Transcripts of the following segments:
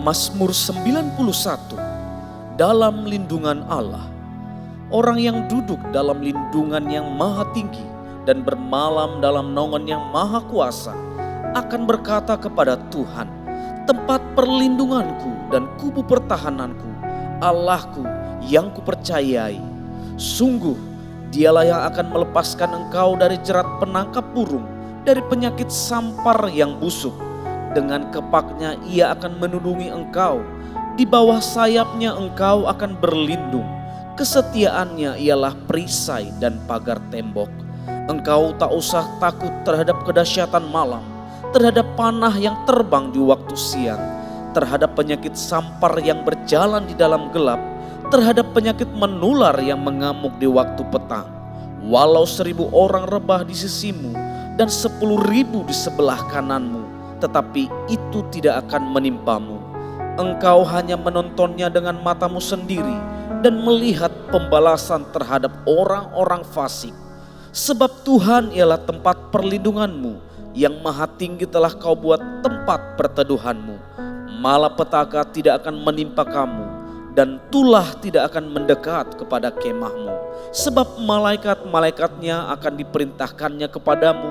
Mazmur 91. Dalam lindungan Allah. Orang yang duduk dalam lindungan yang maha tinggi dan bermalam dalam naungan yang maha kuasa akan berkata kepada Tuhan, tempat perlindunganku dan kubu pertahananku, Allahku yang kupercayai. Sungguh dialah yang akan melepaskan engkau dari jerat penangkap burung, dari penyakit sampar yang busuk. Dengan kepaknya ia akan menundungi engkau, di bawah sayapnya engkau akan berlindung. Kesetiaannya ialah perisai dan pagar tembok. Engkau tak usah takut terhadap kedahsyatan malam, terhadap panah yang terbang di waktu siang, terhadap penyakit sampar yang berjalan di dalam gelap, terhadap penyakit menular yang mengamuk di waktu petang. Walau 1.000 orang rebah di sisimu dan 10.000 di sebelah kananmu, tetapi itu tidak akan menimpamu. Engkau hanya menontonnya dengan matamu sendiri dan melihat pembalasan terhadap orang-orang fasik. Sebab Tuhan ialah tempat perlindunganmu, yang maha tinggi telah kau buat tempat perteduhanmu. Malapetaka tidak akan menimpa kamu, dan tulah tidak akan mendekat kepada kemahmu. Sebab malaikat-malaikatnya akan diperintahkannya kepadamu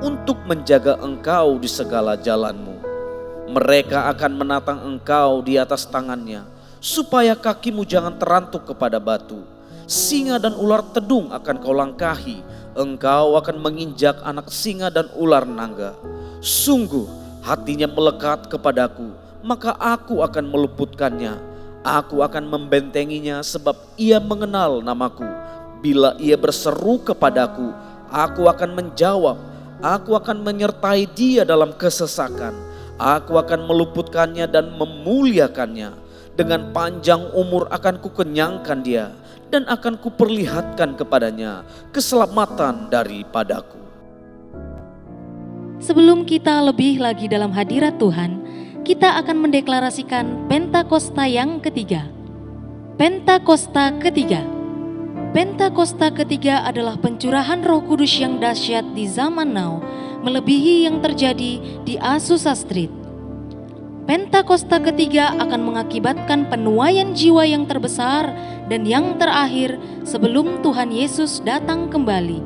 untuk menjaga engkau di segala jalanmu. Mereka akan menatang engkau di atas tangannya, supaya kakimu jangan terantuk kepada batu. Singa dan ular tedung akan kau langkahi, engkau akan menginjak anak singa dan ular naga. Sungguh hatinya melekat kepadaku, maka aku akan meluputkannya. Aku akan membentenginya sebab ia mengenal namaku. Bila ia berseru kepadaku, aku akan menjawab. Aku akan menyertai dia dalam kesesakan. Aku akan meluputkannya dan memuliakannya. Dengan panjang umur akan kukenyangkan dia, dan akan kuperlihatkan kepadanya keselamatan daripadaku. Sebelum kita lebih lagi dalam hadirat Tuhan, kita akan mendeklarasikan Pentakosta yang ketiga. Pentakosta ketiga. Pentakosta ketiga adalah pencurahan Roh Kudus yang dahsyat di zaman now, melebihi yang terjadi di Azusa Street. Pentakosta ketiga akan mengakibatkan penuaian jiwa yang terbesar dan yang terakhir sebelum Tuhan Yesus datang kembali.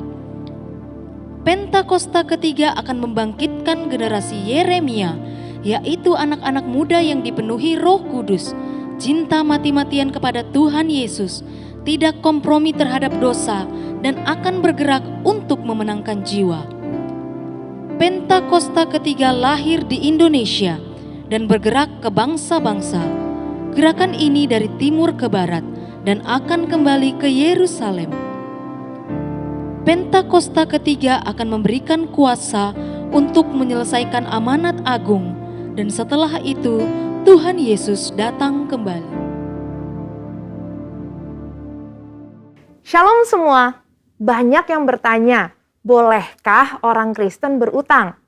Pentakosta ketiga akan membangkitkan generasi Yeremia, yaitu anak-anak muda yang dipenuhi Roh Kudus, cinta mati-matian kepada Tuhan Yesus, tidak kompromi terhadap dosa, dan akan bergerak untuk memenangkan jiwa. Pentakosta ketiga lahir di Indonesia dan bergerak ke bangsa-bangsa. Gerakan ini dari timur ke barat dan akan kembali ke Yerusalem. Pentakosta ketiga akan memberikan kuasa untuk menyelesaikan amanat agung, dan setelah itu Tuhan Yesus datang kembali. Shalom semua. Banyak yang bertanya, bolehkah orang Kristen berutang?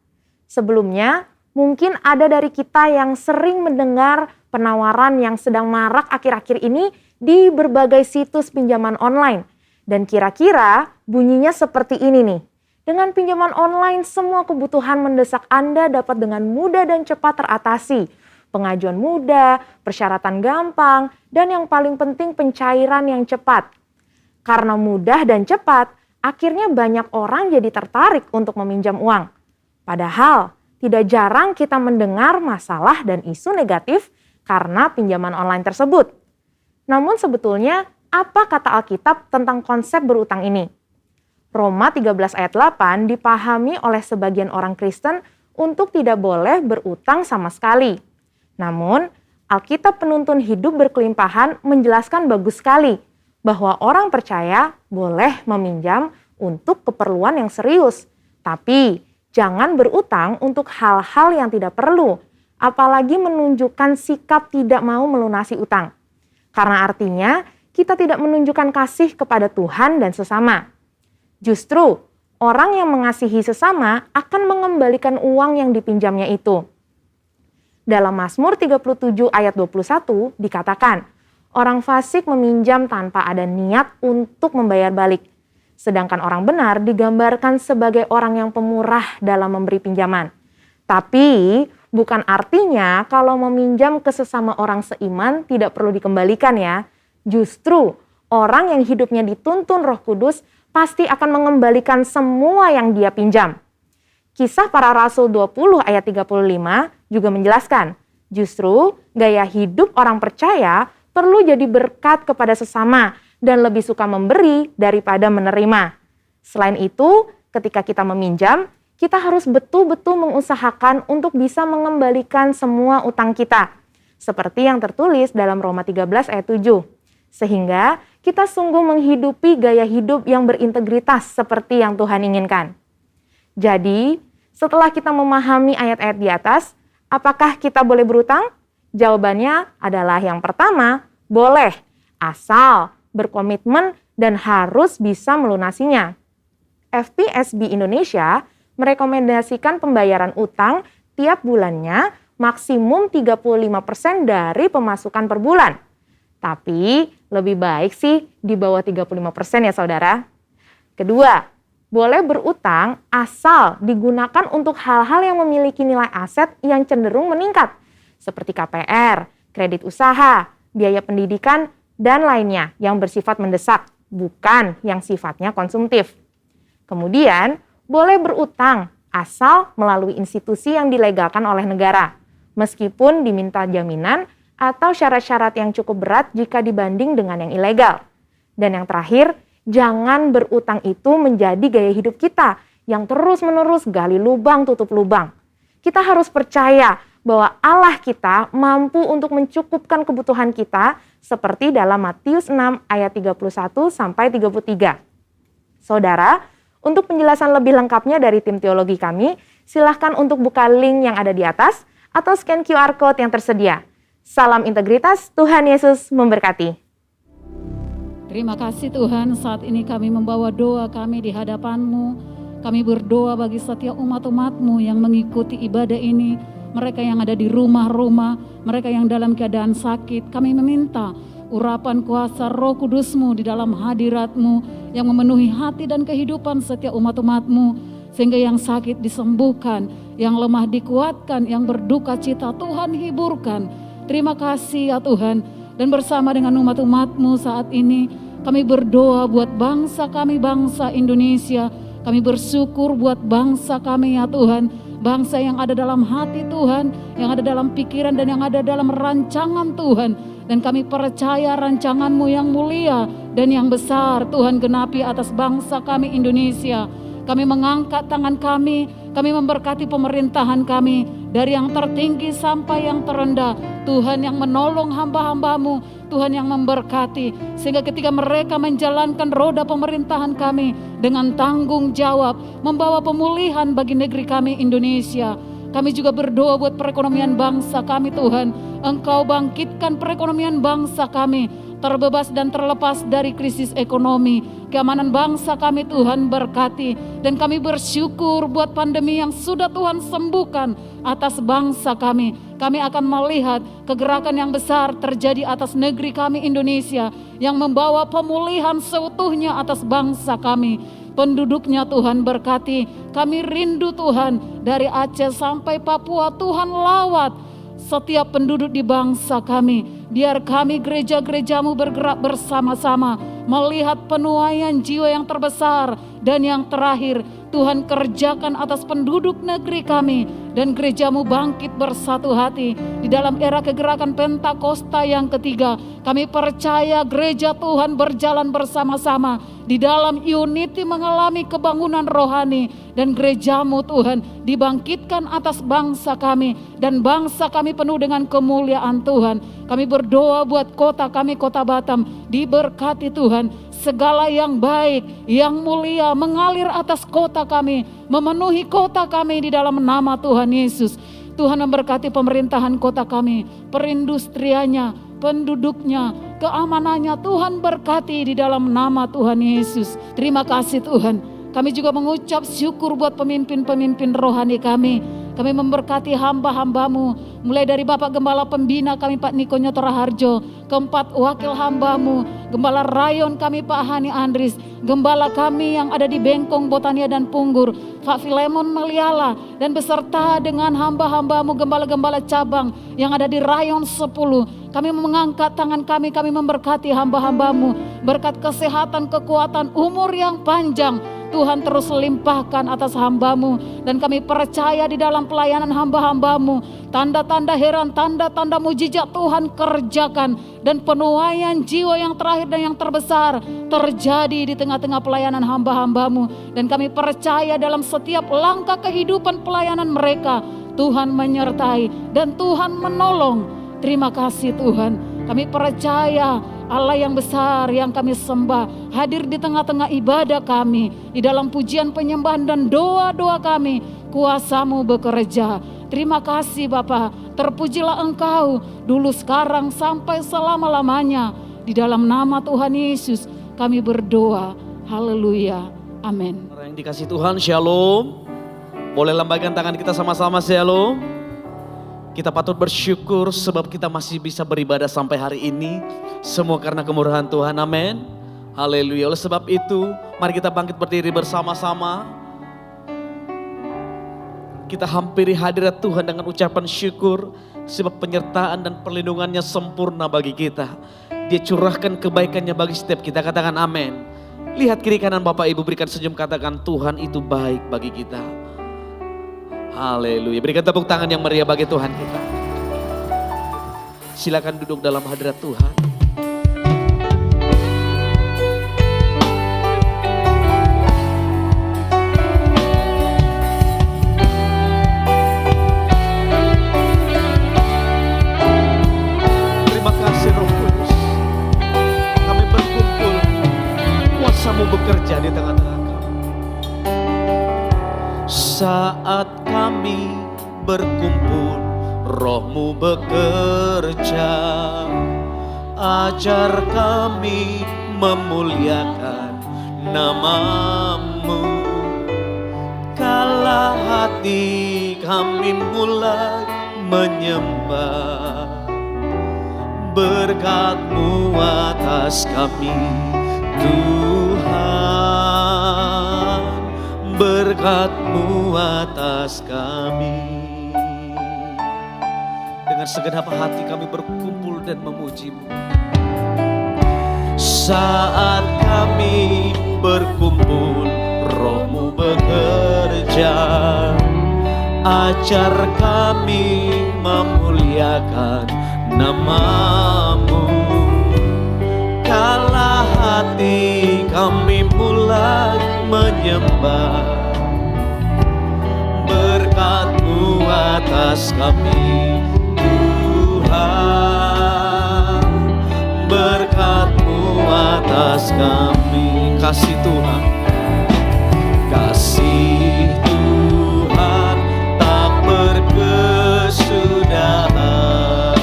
Sebelumnya, mungkin ada dari kita yang sering mendengar penawaran yang sedang marak akhir-akhir ini di berbagai situs pinjaman online. Dan kira-kira bunyinya seperti ini nih. Dengan pinjaman online, semua kebutuhan mendesak Anda dapat dengan mudah dan cepat teratasi. Pengajuan mudah, persyaratan gampang, dan yang paling penting pencairan yang cepat. Karena mudah dan cepat, akhirnya banyak orang jadi tertarik untuk meminjam uang. Padahal, tidak jarang kita mendengar masalah dan isu negatif karena pinjaman online tersebut. Namun sebetulnya, apa kata Alkitab tentang konsep berutang ini? Roma 13 ayat 8 dipahami oleh sebagian orang Kristen untuk tidak boleh berutang sama sekali. Namun, Alkitab penuntun hidup berkelimpahan menjelaskan bagus sekali bahwa orang percaya boleh meminjam untuk keperluan yang serius. Tapi, jangan berutang untuk hal-hal yang tidak perlu, apalagi menunjukkan sikap tidak mau melunasi utang. Karena artinya, kita tidak menunjukkan kasih kepada Tuhan dan sesama. Justru, orang yang mengasihi sesama akan mengembalikan uang yang dipinjamnya itu. Dalam Mazmur 37 ayat 21 dikatakan, orang fasik meminjam tanpa ada niat untuk membayar balik. Sedangkan orang benar digambarkan sebagai orang yang pemurah dalam memberi pinjaman. Tapi Bukan artinya kalau meminjam ke sesama orang seiman tidak perlu dikembalikan ya. Justru orang yang hidupnya dituntun Roh Kudus pasti akan mengembalikan semua yang dia pinjam. Kisah Para Rasul 20 ayat 35 juga menjelaskan, justru gaya hidup orang percaya perlu jadi berkat kepada sesama dan lebih suka memberi daripada menerima. Selain itu, ketika kita meminjam, kita harus betul-betul mengusahakan untuk bisa mengembalikan semua utang kita. Seperti yang tertulis dalam Roma 13 ayat 7. Sehingga kita sungguh menghidupi gaya hidup yang berintegritas seperti yang Tuhan inginkan. Jadi, setelah kita memahami ayat-ayat di atas, apakah kita boleh berutang? Jawabannya adalah yang pertama, boleh, asal berkomitmen dan harus bisa melunasinya. FPSB Indonesia merekomendasikan pembayaran utang tiap bulannya maksimum 35% dari pemasukan per bulan. Tapi lebih baik sih di bawah 35% ya saudara. Kedua, boleh berutang asal digunakan untuk hal-hal yang memiliki nilai aset yang cenderung meningkat. Seperti KPR, kredit usaha, biaya pendidikan, dan lainnya yang bersifat mendesak, bukan yang sifatnya konsumtif. Kemudian, boleh berutang asal melalui institusi yang dilegalkan oleh negara, meskipun diminta jaminan atau syarat-syarat yang cukup berat jika dibanding dengan yang ilegal. Dan yang terakhir, jangan berutang itu menjadi gaya hidup kita yang terus-menerus gali lubang tutup lubang. Kita harus percaya bahwa Allah kita mampu untuk mencukupkan kebutuhan kita seperti dalam Matius 6 ayat 31 sampai 33. Saudara, untuk penjelasan lebih lengkapnya dari tim teologi kami, silahkan untuk buka link yang ada di atas atau scan QR Code yang tersedia. Salam integritas, Tuhan Yesus memberkati. Terima kasih Tuhan, saat ini kami membawa doa kami di hadapan-Mu. Kami berdoa bagi setiap umat-umat-Mu yang mengikuti ibadah ini, mereka yang ada di rumah-rumah, mereka yang dalam keadaan sakit. Kami meminta urapan kuasa Roh Kudus-Mu di dalam hadirat-Mu yang memenuhi hati dan kehidupan setiap umat-umat-Mu, sehingga yang sakit disembuhkan, yang lemah dikuatkan, yang berduka cita Tuhan hiburkan. Terima kasih ya Tuhan. Dan bersama dengan umat-umat-Mu saat ini, kami berdoa buat bangsa kami, bangsa Indonesia. Kami bersyukur buat bangsa kami ya Tuhan. Bangsa yang ada dalam hati Tuhan, yang ada dalam pikiran dan yang ada dalam rancangan Tuhan. Dan kami percaya rancangan-Mu yang mulia dan yang besar Tuhan genapi atas bangsa kami Indonesia. Kami mengangkat tangan kami memberkati pemerintahan kami dari yang tertinggi sampai yang terendah. Tuhan yang menolong hamba-hamba-Mu, Tuhan yang memberkati. Sehingga ketika mereka menjalankan roda pemerintahan kami dengan tanggung jawab, membawa pemulihan bagi negeri kami Indonesia. Kami juga berdoa buat perekonomian bangsa kami Tuhan. Engkau bangkitkan perekonomian bangsa kami, terbebas dan terlepas dari krisis ekonomi. Keamanan bangsa kami Tuhan berkati. Dan kami bersyukur buat pandemi yang sudah Tuhan sembuhkan atas bangsa kami. Kami akan melihat kegerakan yang besar terjadi atas negeri kami Indonesia, yang membawa pemulihan seutuhnya atas bangsa kami. Penduduknya Tuhan berkati. Kami rindu Tuhan dari Aceh sampai Papua, Tuhan lawat setiap penduduk di bangsa kami. Biar kami gereja-gereja-Mu bergerak bersama-sama, melihat penuaian jiwa yang terbesar dan yang terakhir. Tuhan kerjakan atas penduduk negeri kami, dan gereja-Mu bangkit bersatu hati di dalam era kegerakan Pentakosta yang ketiga. Kami percaya gereja Tuhan berjalan bersama-sama di dalam unity, mengalami kebangunan rohani, dan gereja-Mu Tuhan dibangkitkan atas bangsa kami, dan bangsa kami penuh dengan kemuliaan Tuhan. Kami berdoa buat kota kami, Kota Batam, diberkati Tuhan. Segala yang baik, yang mulia mengalir atas kota kami, memenuhi kota kami di dalam nama Tuhan Yesus. Tuhan memberkati pemerintahan kota kami, perindustrianya, penduduknya, keamanannya. Tuhan berkati di dalam nama Tuhan Yesus. Terima kasih Tuhan. Kami juga mengucap syukur buat pemimpin-pemimpin rohani kami. Kami memberkati hamba-hamba-Mu, mulai dari Bapak Gembala Pembina kami Pak Niko Nyoto Raharjo, keempat wakil hamba-Mu, Gembala Rayon kami Pak Hani Andris, Gembala kami yang ada di Bengkong, Botania dan Punggur, Pak Filemon Meliala, dan beserta dengan hamba-hamba-Mu, gembala-gembala cabang yang ada di Rayon 10. Kami mengangkat tangan kami memberkati hamba-hamba-Mu, berkat kesehatan, kekuatan, umur yang panjang. Tuhan terus limpahkan atas hamba-Mu, dan kami percaya di dalam pelayanan hamba-hamba-Mu, tanda-tanda heran, tanda-tanda mujizat Tuhan kerjakan, dan penuaian jiwa yang terakhir dan yang terbesar terjadi di tengah-tengah pelayanan hamba-hamba-Mu. Dan kami percaya dalam setiap langkah kehidupan pelayanan mereka, Tuhan menyertai dan Tuhan menolong. Terima kasih Tuhan, kami percaya Allah yang besar yang kami sembah hadir di tengah-tengah ibadah kami, di dalam pujian penyembahan dan doa-doa kami, kuasa-Mu bekerja. Terima kasih Bapa, terpujilah Engkau dulu, sekarang, sampai selama-lamanya. Di dalam nama Tuhan Yesus kami berdoa, haleluya, amin. Orang yang dikasih Tuhan, shalom. Boleh lambaikan tangan kita sama-sama, shalom. Kita patut bersyukur sebab kita masih bisa beribadah sampai hari ini. Semua karena kemurahan Tuhan, amin. Haleluya. Oleh sebab itu, mari kita bangkit berdiri bersama-sama. Kita hampiri hadirat Tuhan dengan ucapan syukur, sebab penyertaan dan perlindungannya sempurna bagi kita. Dia curahkan kebaikannya bagi setiap kita, katakan amin. Lihat kiri kanan Bapak Ibu, berikan senyum, katakan Tuhan itu baik bagi kita. Haleluya. Berikan tepuk tangan yang meriah bagi Tuhan kita. Silakan duduk dalam hadirat Tuhan. Terima kasih Roh Kudus. Kami berkumpul, kuasa-Mu bekerja di tengah-tengah kami. Saat kami berkumpul, Roh-Mu bekerja. Ajar kami memuliakan nama-Mu. Kala hati kami mulai menyembah, berkat-Mu atas kami Tuhan, berkat-Mu atas kami. Dengan segenap hati kami berkumpul dan memuji-Mu. Saat kami berkumpul, Roh-Mu bekerja. Ajar kami memuliakan nama-Mu. Kala hati kami mulai menyembah, berkat-Mu atas kami Tuhan, berkat-Mu atas kami. Kasih Tuhan, kasih Tuhan tak berkesudahan,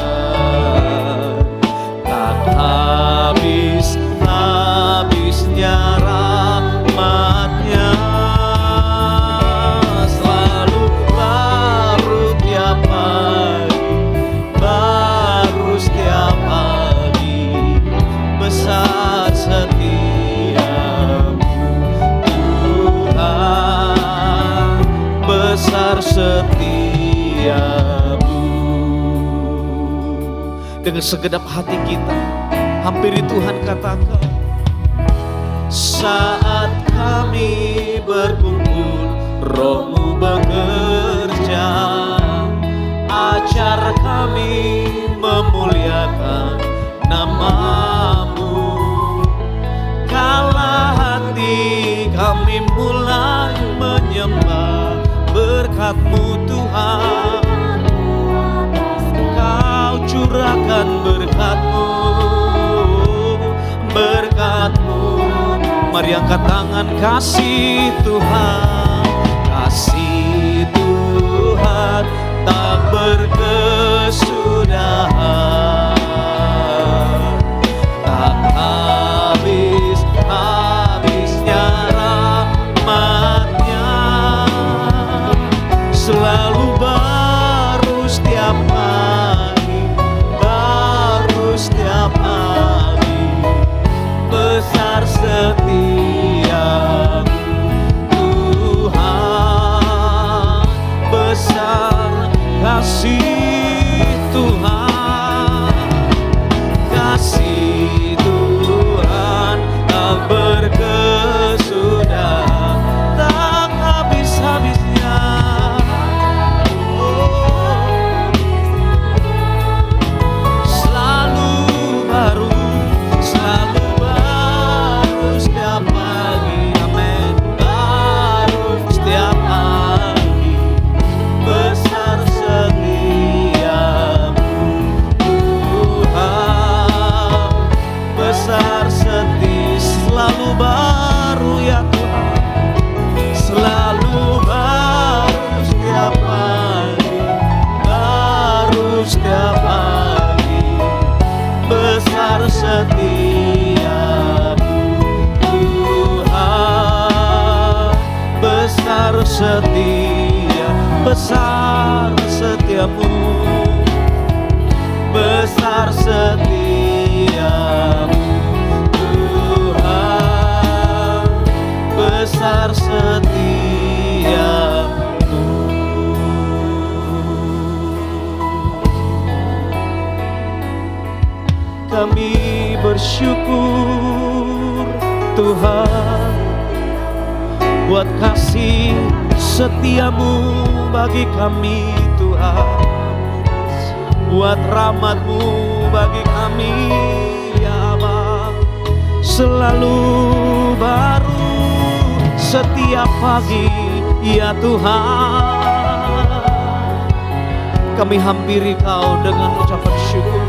tak habis-habisnya rahmat-Nya, selalu baru tiap pagi, baru setiap pagi, besar setiamu Tuhan, besar setiamu. Dengan segenap hati kita hampiri Tuhan, katakan saat kami berkumpul, Roh-Mu bekerja. Ajar kami memuliakan nama-Mu. Kala hati kami mulai menyembah, berkat-Mu Tuhan. Kau curahkan berkat-Mu, berkat-Mu. Mari angkat tangan, kasih Tuhan, kasih Tuhan tak berkesudahan, tak habis-habisnya rahmat-Nya, selalu baru setiap hari, setia Tuhan, besar kasih Tuhan, kasih Tuhan tak berkesudahan, tak habis-habisnya. Selalu baru setiap pagi, amin. Baru setiap pagi, besar setiamu Tuhan, besar setia, selalu baru ya Tuhan, selalu baru setiap pagi, baru setiap pagi, besar setiamu Tuhan, besar setia, besar setiamu, besar setiamu Tuhan, besar setiamu. Kami bersyukur Tuhan buat kasih setiamu bagi kami Tuhan, buat rahmat-Mu bagi kami ya Bapa, selalu baru setiap pagi ya Tuhan. Kami hampiri Kau dengan ucapan syukur,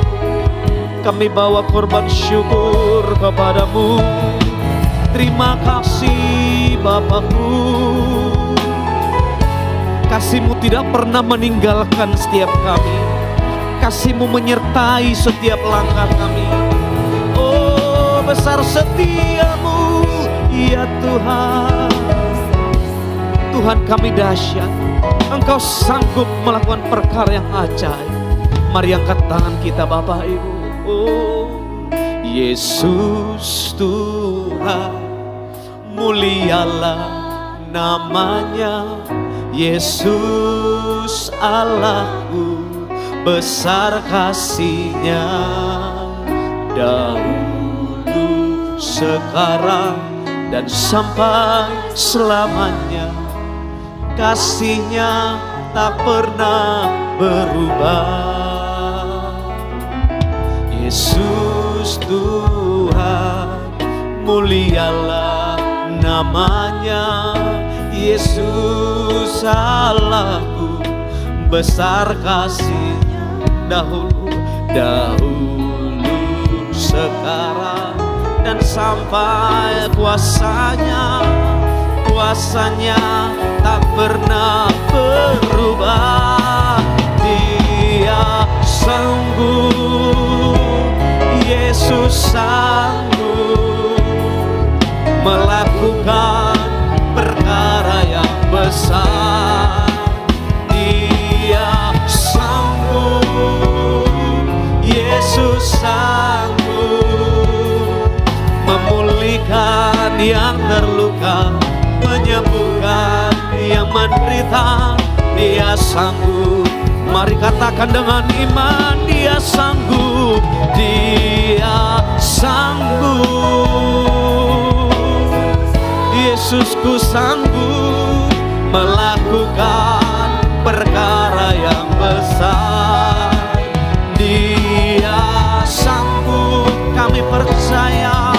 kami bawa korban syukur kepadamu. Terima kasih Bapakku, kasih-Mu tidak pernah meninggalkan setiap kami, kasih-Mu menyertai setiap langkah kami. Oh, besar setiamu ya Tuhan. Tuhan, kami dahsyat, Engkau sanggup melakukan perkara yang ajaib. Mari angkat tangan kita Bapak Ibu. Oh, Yesus Tuhan, mulialah namanya. Yesus Allahku, besar kasih-Nya, dahulu, sekarang, dan sampai selamanya. Kasih-Nya tak pernah berubah. Yesus Tuhan, mulialah namanya. Yesus Allahku, besar kasih-Nya, dahulu, sekarang, dan sampai kuasa-Nya. Kuasa-Nya tak pernah berubah. Dia sanggup, Yesus sanggup melakukan perkara yang besar. Dia sanggup, Yesus sanggup memulihkan yang terluka, menyembuhkan yang menderita. Dia sanggup. Mari katakan dengan iman, Dia sanggup. Dia sanggup. Yesusku sanggup melakukan perkara yang besar. Dia sanggup, kami percaya,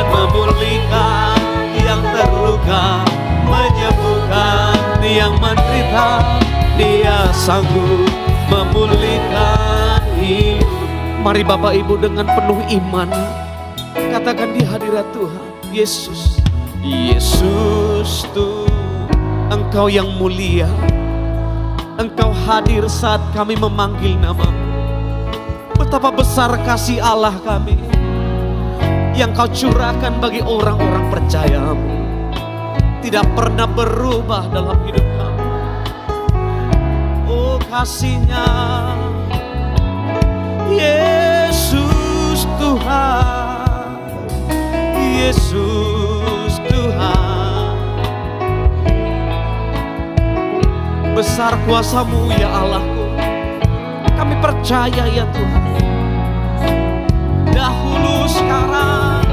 memulihkan yang terluka, menyembuhkan yang menderita. Dia sanggup memulihkan hidup. Mari Bapak Ibu dengan penuh iman katakan di hadirat Tuhan, Yesus, Yesus Tuhan, Engkau yang mulia, Engkau hadir saat kami memanggil nama-Mu. Betapa besar kasih Allah kami yang Kau curahkan bagi orang-orang percaya-Mu, tidak pernah berubah dalam hidup kami. Oh, kasih-Nya Yesus Tuhan, Yesus Tuhan. Besar kuasa-Mu ya Allahku, kami percaya ya Tuhan. Dahulu, sekarang,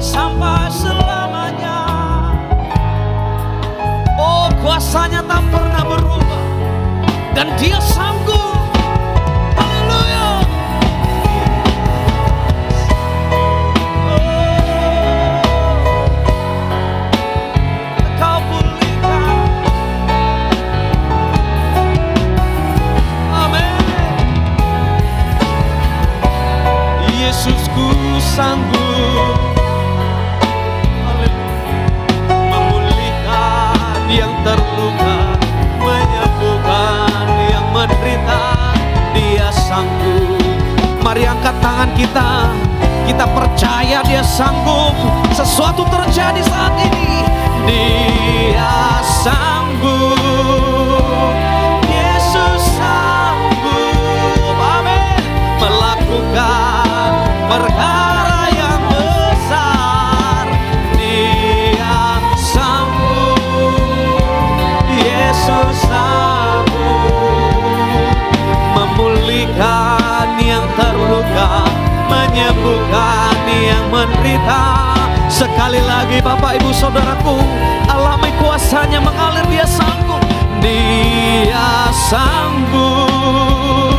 sampai selamanya. Oh, kuasa-Nya tak pernah berubah dan Dia sanggup. Haleluya. Kau pulihkan. Amin. Yesusku sanggup memulihkan yang terluka, menyembuhkan yang menderita. Dia sanggup. Mari angkat tangan kita, kita percaya Dia sanggup. Sesuatu terjadi saat ini. Dia sanggup, Yesus sanggup, amin, melakukan perkara yang besar. Dia sanggup, Yesus sanggup, memulihkan yang terluka, menyembuhkan yang menderita. Sekali lagi Bapak Ibu Saudaraku, alami kuasa-Nya mengalir. Dia sanggup, Dia sanggup,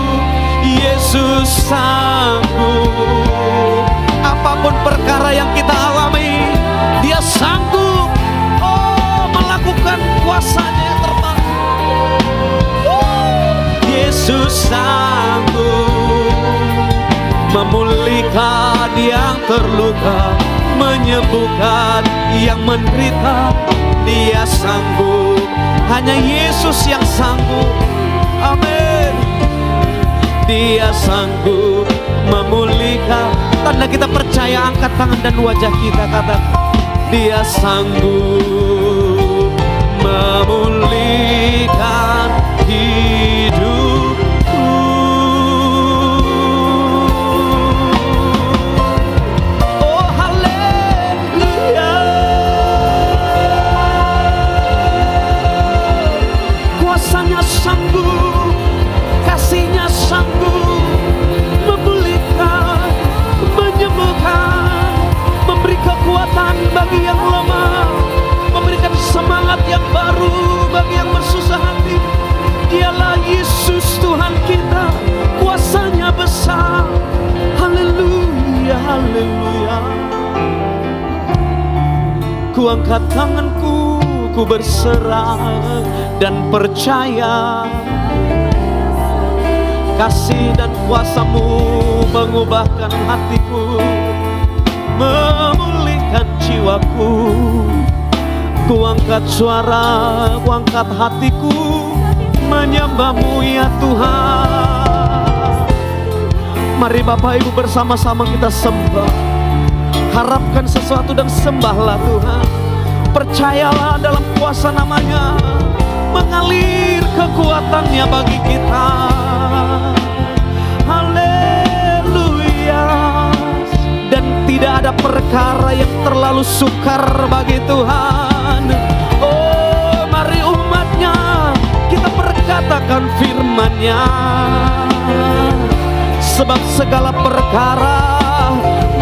Yesus sanggup. Apapun perkara yang kita alami, Dia sanggup, oh, melakukan kuasa-Nya yang terbaik. Yesus sanggup memulihkan yang terluka, menyembuhkan yang menderita. Dia sanggup, hanya Yesus yang sanggup, amin. Dia sanggup memulihkan. Tanda kita percaya, angkat tangan dan wajah kita, katakan Dia sanggup memulihkan hidupku. Oh haleluya, kuasa-Nya sanggup, kasih-Nya sanggup memulihkan, menyembuhkan, memberi kekuatan bagi yang lemah, memberikan semangat yang baru bagi yang bersusah hati. Dialah Yesus Tuhan kita, kuasa-Nya besar. Haleluya, haleluya. Ku angkat tanganku, ku berserah dan percaya kasih dan kuasa-Mu mengubahkan hatiku, memulihkan jiwaku. Ku angkat suara, ku angkat hatiku, menyembah-Mu ya Tuhan. Mari Bapak Ibu bersama-sama kita sembah. Harapkan sesuatu dan sembahlah Tuhan. Percayalah dalam kuasa nama-Nya, mengalir kekuatan-Nya bagi kita. Haleluya. Dan tidak ada perkara yang terlalu sukar bagi Tuhan. Oh, mari umat-Nya kita perkatakan firman-Nya. Sebab segala perkara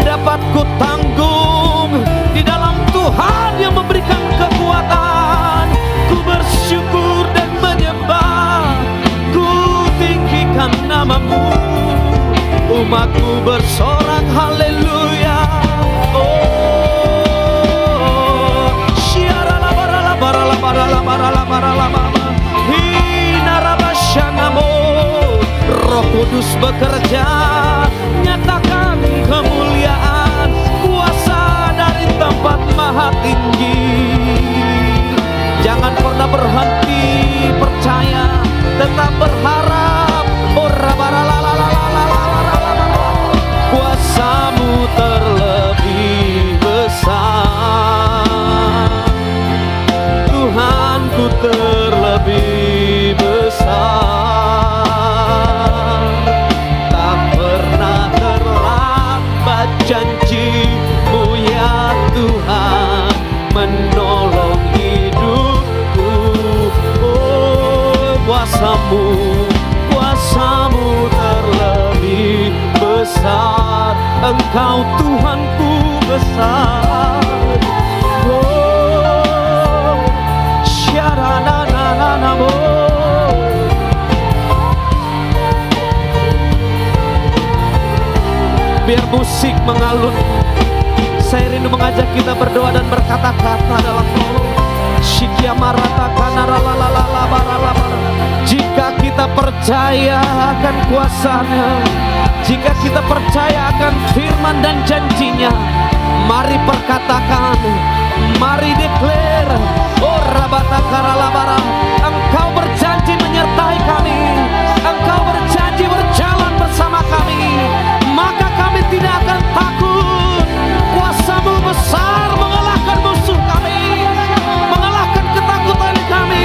dapat ku tanggung di dalam Tuhan yang memberikan kekuatan. Ku bersyukur dan menyembah, ku tinggikan nama-Mu. Umat-Mu bersorak haleluya. Oh, syiarala barala barala barala barala barala barala. Hinarabasyanamo. Roh Kudus bekerja, nyatakan kemuliaan, kuasa dari tempat maha tinggi. Jangan pernah berhenti percaya, tetap berharap. Kuasa-Mu terlebih besar, Tuhanku terlebih besar. Tak pernah Engkau Tuhanku besar. Oh, syaranananamo. Biar musik mengalun, saya rindu mengajak kita berdoa dan berkata-kata dalam jika kita percaya akan kuasa-Nya, jika kita percaya akan firman dan janji-Nya, mari perkatakan, mari declare, oh rabata karalabara, Engkau berjanji menyertai kami, Engkau berjanji berjalan bersama kami, maka kami tidak akan takut. Kuasa-Mu besar mengalahkan musuh kami, mengalahkan ketakutan kami,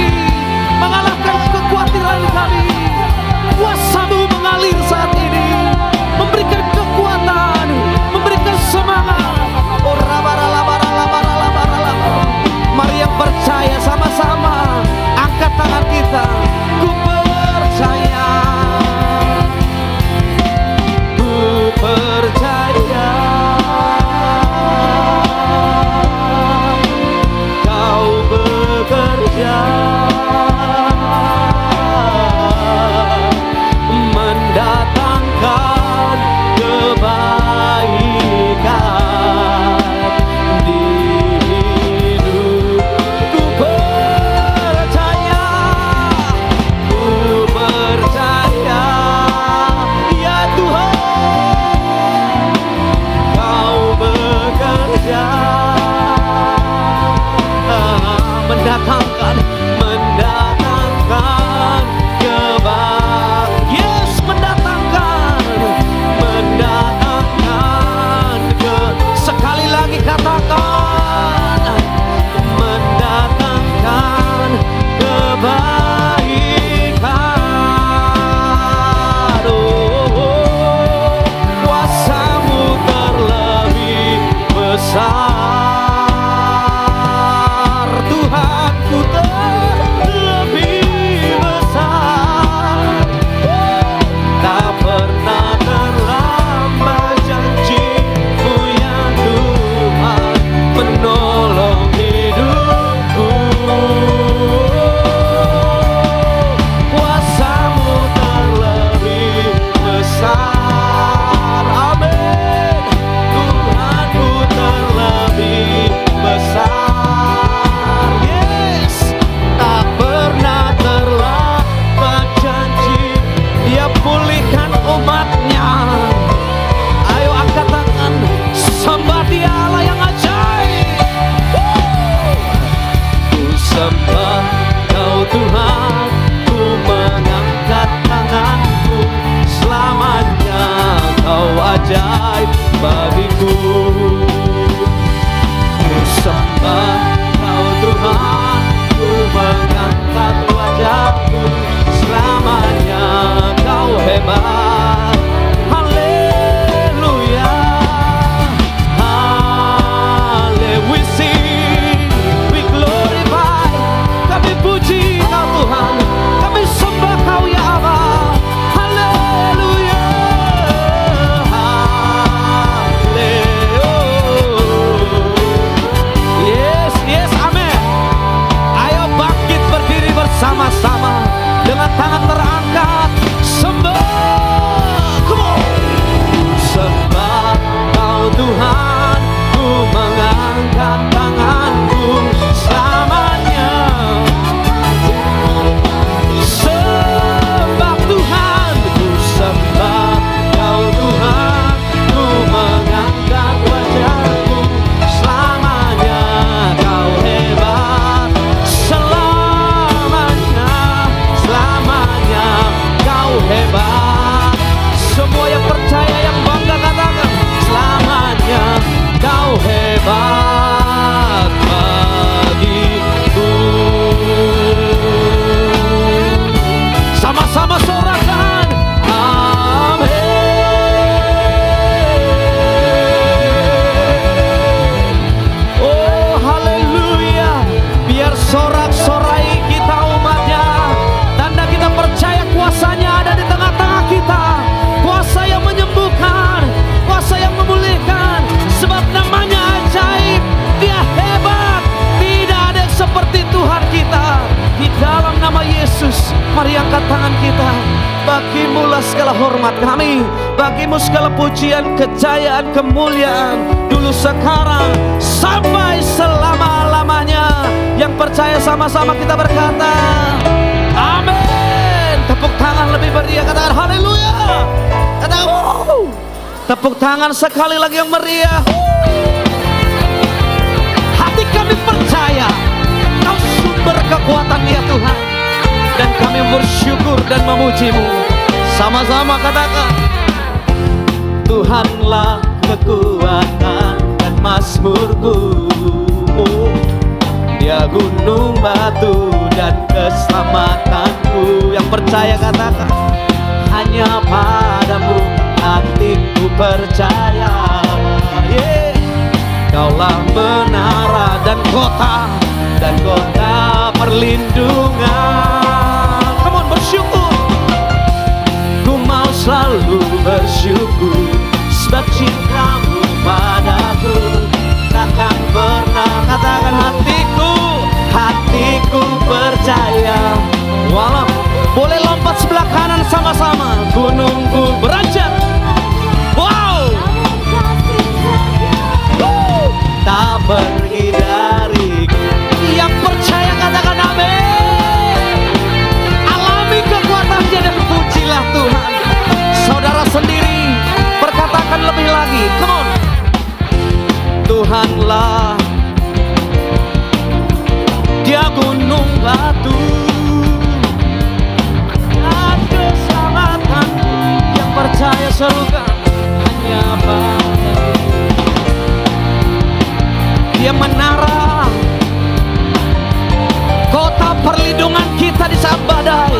mengalahkan kekhawatiran kami. Kuasa-Mu mengalir saat ini, memberikan kekuatan, memberikan semangat. Oh rabara. Mari yang percaya sama-sama bagimu lah segala hormat kami, bagimu segala pujian, kejayaan, kemuliaan, dulu, sekarang, sampai selama-lamanya. Yang percaya sama-sama kita berkata, amin. Tepuk tangan lebih meriah, katakan haleluya. Katakan wow. Tepuk tangan sekali lagi yang meriah. Hati kami percaya Kau sumber kekuatan ya Tuhan, dan kami bersyukur dan memujimu. Sama-sama katakan, Tuhanlah kekuatan dan mazmurku, Dia gunung batu dan keselamatanku. Yang percaya katakan, hanya padamu hatiku percaya. Kaulah menara dan kota perlindungan. Come on, bersyukur. Ku mau selalu bersyukur, sebab cintamu padaku takkan pernah. Katakan hatiku percaya. Walau boleh lompat sebelah kanan sama-sama. Gunungku beranjak. Wow. Tak pergi dariku. Yang percaya katakan amin. Alami kekuatannya dan pujilah Tuhan. Saudara sendiri perkatakan lebih lagi. Come on. Tuhanlah, Dia gunung batu dan keselamatan. Yang percaya serukan, hanya padamu. Dia menara, kota perlindungan kita di saat badai.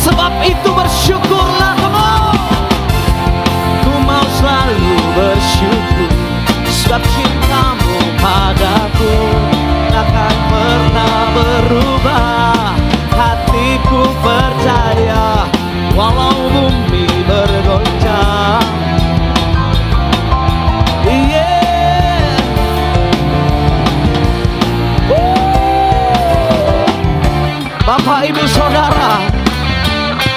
Sebab itu bersyukurlah kamu. Ku mau selalu bersyukur, sebab cintamu padaku takkan pernah berubah. Hatiku percaya, walau bumi bergoncang. Bapak, Ibu, Saudara,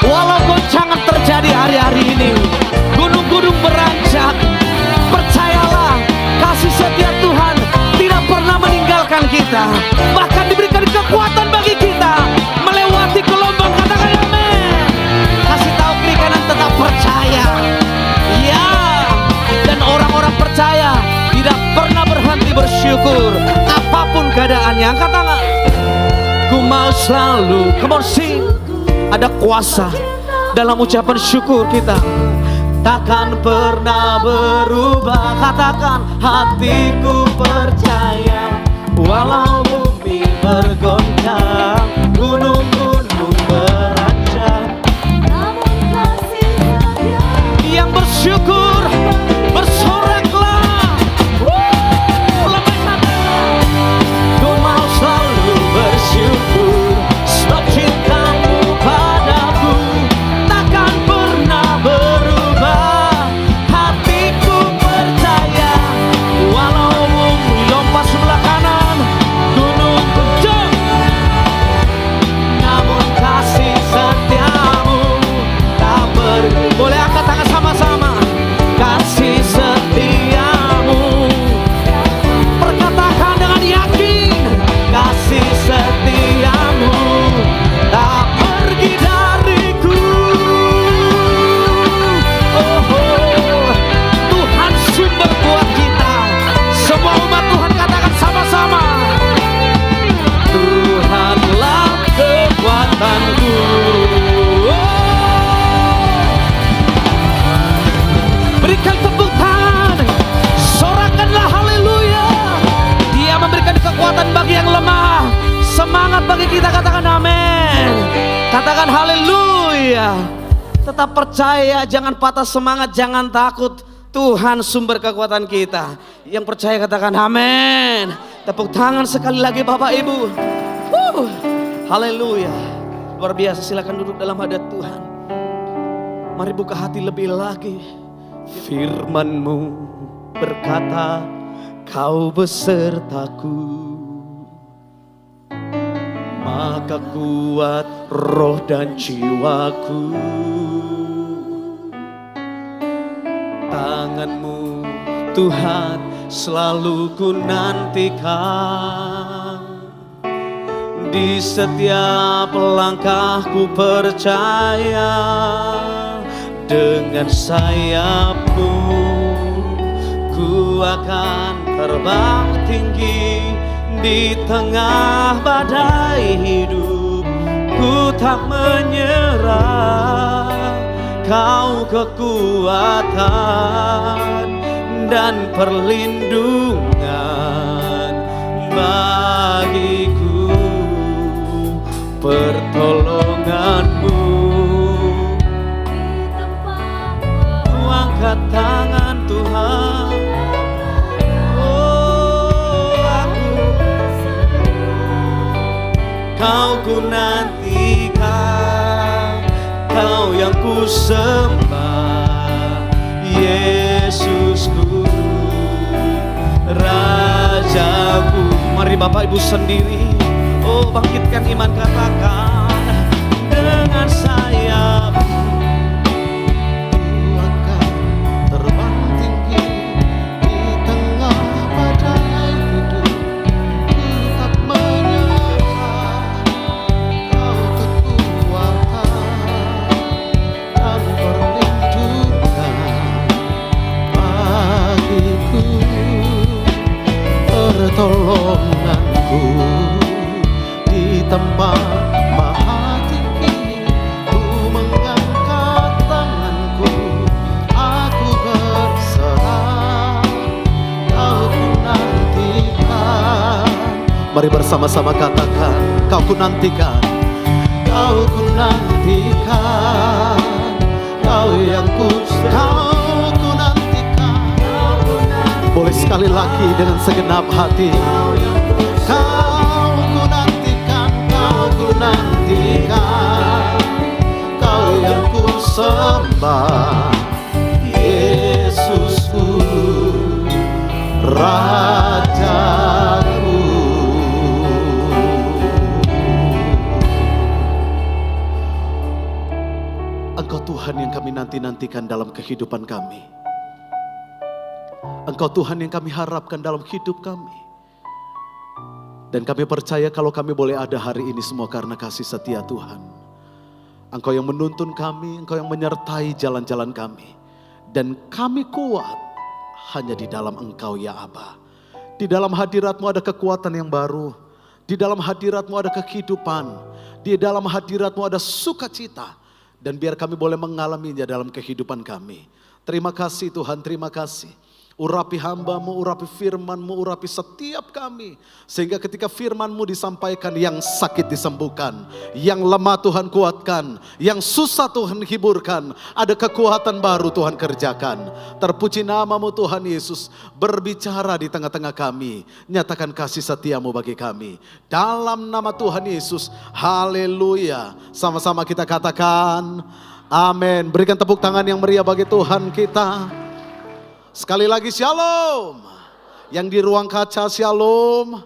walau goncangan terjadi hari-hari ini, gunung-gunung beranjak, percayalah kasih setia Tuhan tidak pernah meninggalkan kita, bahkan diberikan kekuatan bagi kita melewati gelombang. Katakan amin. Kasih tahu kiri kanan, tetap percaya. Ya, dan orang-orang percaya tidak pernah berhenti bersyukur apapun keadaannya. Angkat tangan. Ku mau selalu, come on sing. Ada kuasa dalam ucapan syukur kita, takkan pernah berubah. Katakan, hatiku percaya, walau bumi bergoncang, gunung-gunung beranjak, namun kasih setia. Yang bersyukur bersoraklah. Ku mau selalu bersyukur, sebab cintamu padaku takkan pernah berubah. Hatiku percaya, walau bumi lompat sebelah kanan, gunung kencang, namun kasih setiamu tak pergi. Boleh angkat tangan sama-sama. Kasih setiamu, perkatakan dengan yakin, kasih setiamu tak pergi dariku. Oh, oh. Tuhan sumber buat kita. Semua umat Tuhan katakan sama-sama, Tuhanlah kekuatanku. Berikan tepuk tangan, sorakanlah haleluya. Dia memberikan kekuatan bagi yang lemah, semangat bagi kita. Katakan amin. Katakan haleluya. Tetap percaya, jangan patah semangat, jangan takut. Tuhan sumber kekuatan kita. Yang percaya katakan amin. Tepuk tangan sekali lagi Bapak Ibu. Haleluya. Luar biasa, silakan duduk dalam hadirat Tuhan. Mari buka hati lebih lagi. Firman-Mu berkata, Kau besertaku maka kuat roh dan jiwaku. Tangan-Mu Tuhan selalu ku nantikan, di setiap langkahku percaya, dengan sayap-Mu ku akan terbang tinggi di tengah badai hidup. Ku tak menyerah, Kau kekuatan dan perlindungan bagiku. Pertolongan-Mu, ku angkat tangan Tuhan. Kau ku nantikan, Kau yang ku sembah, Yesusku, Rajaku. Mari Bapak Ibu sendiri, oh bangkitkan iman, katakan, dengan sayap ku akan terbang tinggi di tengah badai hidup. Ku tak menyerah, Kau kekuatan dan perlindungan bagiku. Pertolonganku di tempat maha tinggi, ku mengangkat tanganku, aku berserah, Kau ku nantikan. Mari bersama-sama katakan, Kau ku nantikan, Kau ku nantikan, Kau yang ku nantikan. Boleh sekali lagi dengan segenap hati. Kau ku nantikan, Kau ku nantikan, Kau yang ku sembah, Yesusku, Rajaku. Engkau Tuhan yang kami nanti-nantikan dalam kehidupan kami. Engkau Tuhan yang kami harapkan dalam hidup kami. Dan kami percaya kalau kami boleh ada hari ini semua karena kasih setia Tuhan. Engkau yang menuntun kami, Engkau yang menyertai jalan-jalan kami. Dan kami kuat hanya di dalam Engkau ya Aba. Di dalam hadirat-Mu ada kekuatan yang baru. Di dalam hadirat-Mu ada kehidupan. Di dalam hadirat-Mu ada sukacita. Dan biar kami boleh mengalaminya dalam kehidupan kami. Terima kasih Tuhan, terima kasih. Urapi hamba-Mu, urapi firman-Mu, urapi setiap kami. Sehingga ketika firman-Mu disampaikan, yang sakit disembuhkan, yang lemah Tuhan kuatkan, yang susah Tuhan hiburkan. Ada kekuatan baru Tuhan kerjakan. Terpuji nama-Mu Tuhan Yesus, berbicara di tengah-tengah kami. Nyatakan kasih setia-Mu bagi kami. Dalam nama Tuhan Yesus, haleluya. Sama-sama kita katakan, amin. Berikan tepuk tangan yang meriah bagi Tuhan kita. Sekali lagi shalom. Yang di ruang kaca shalom.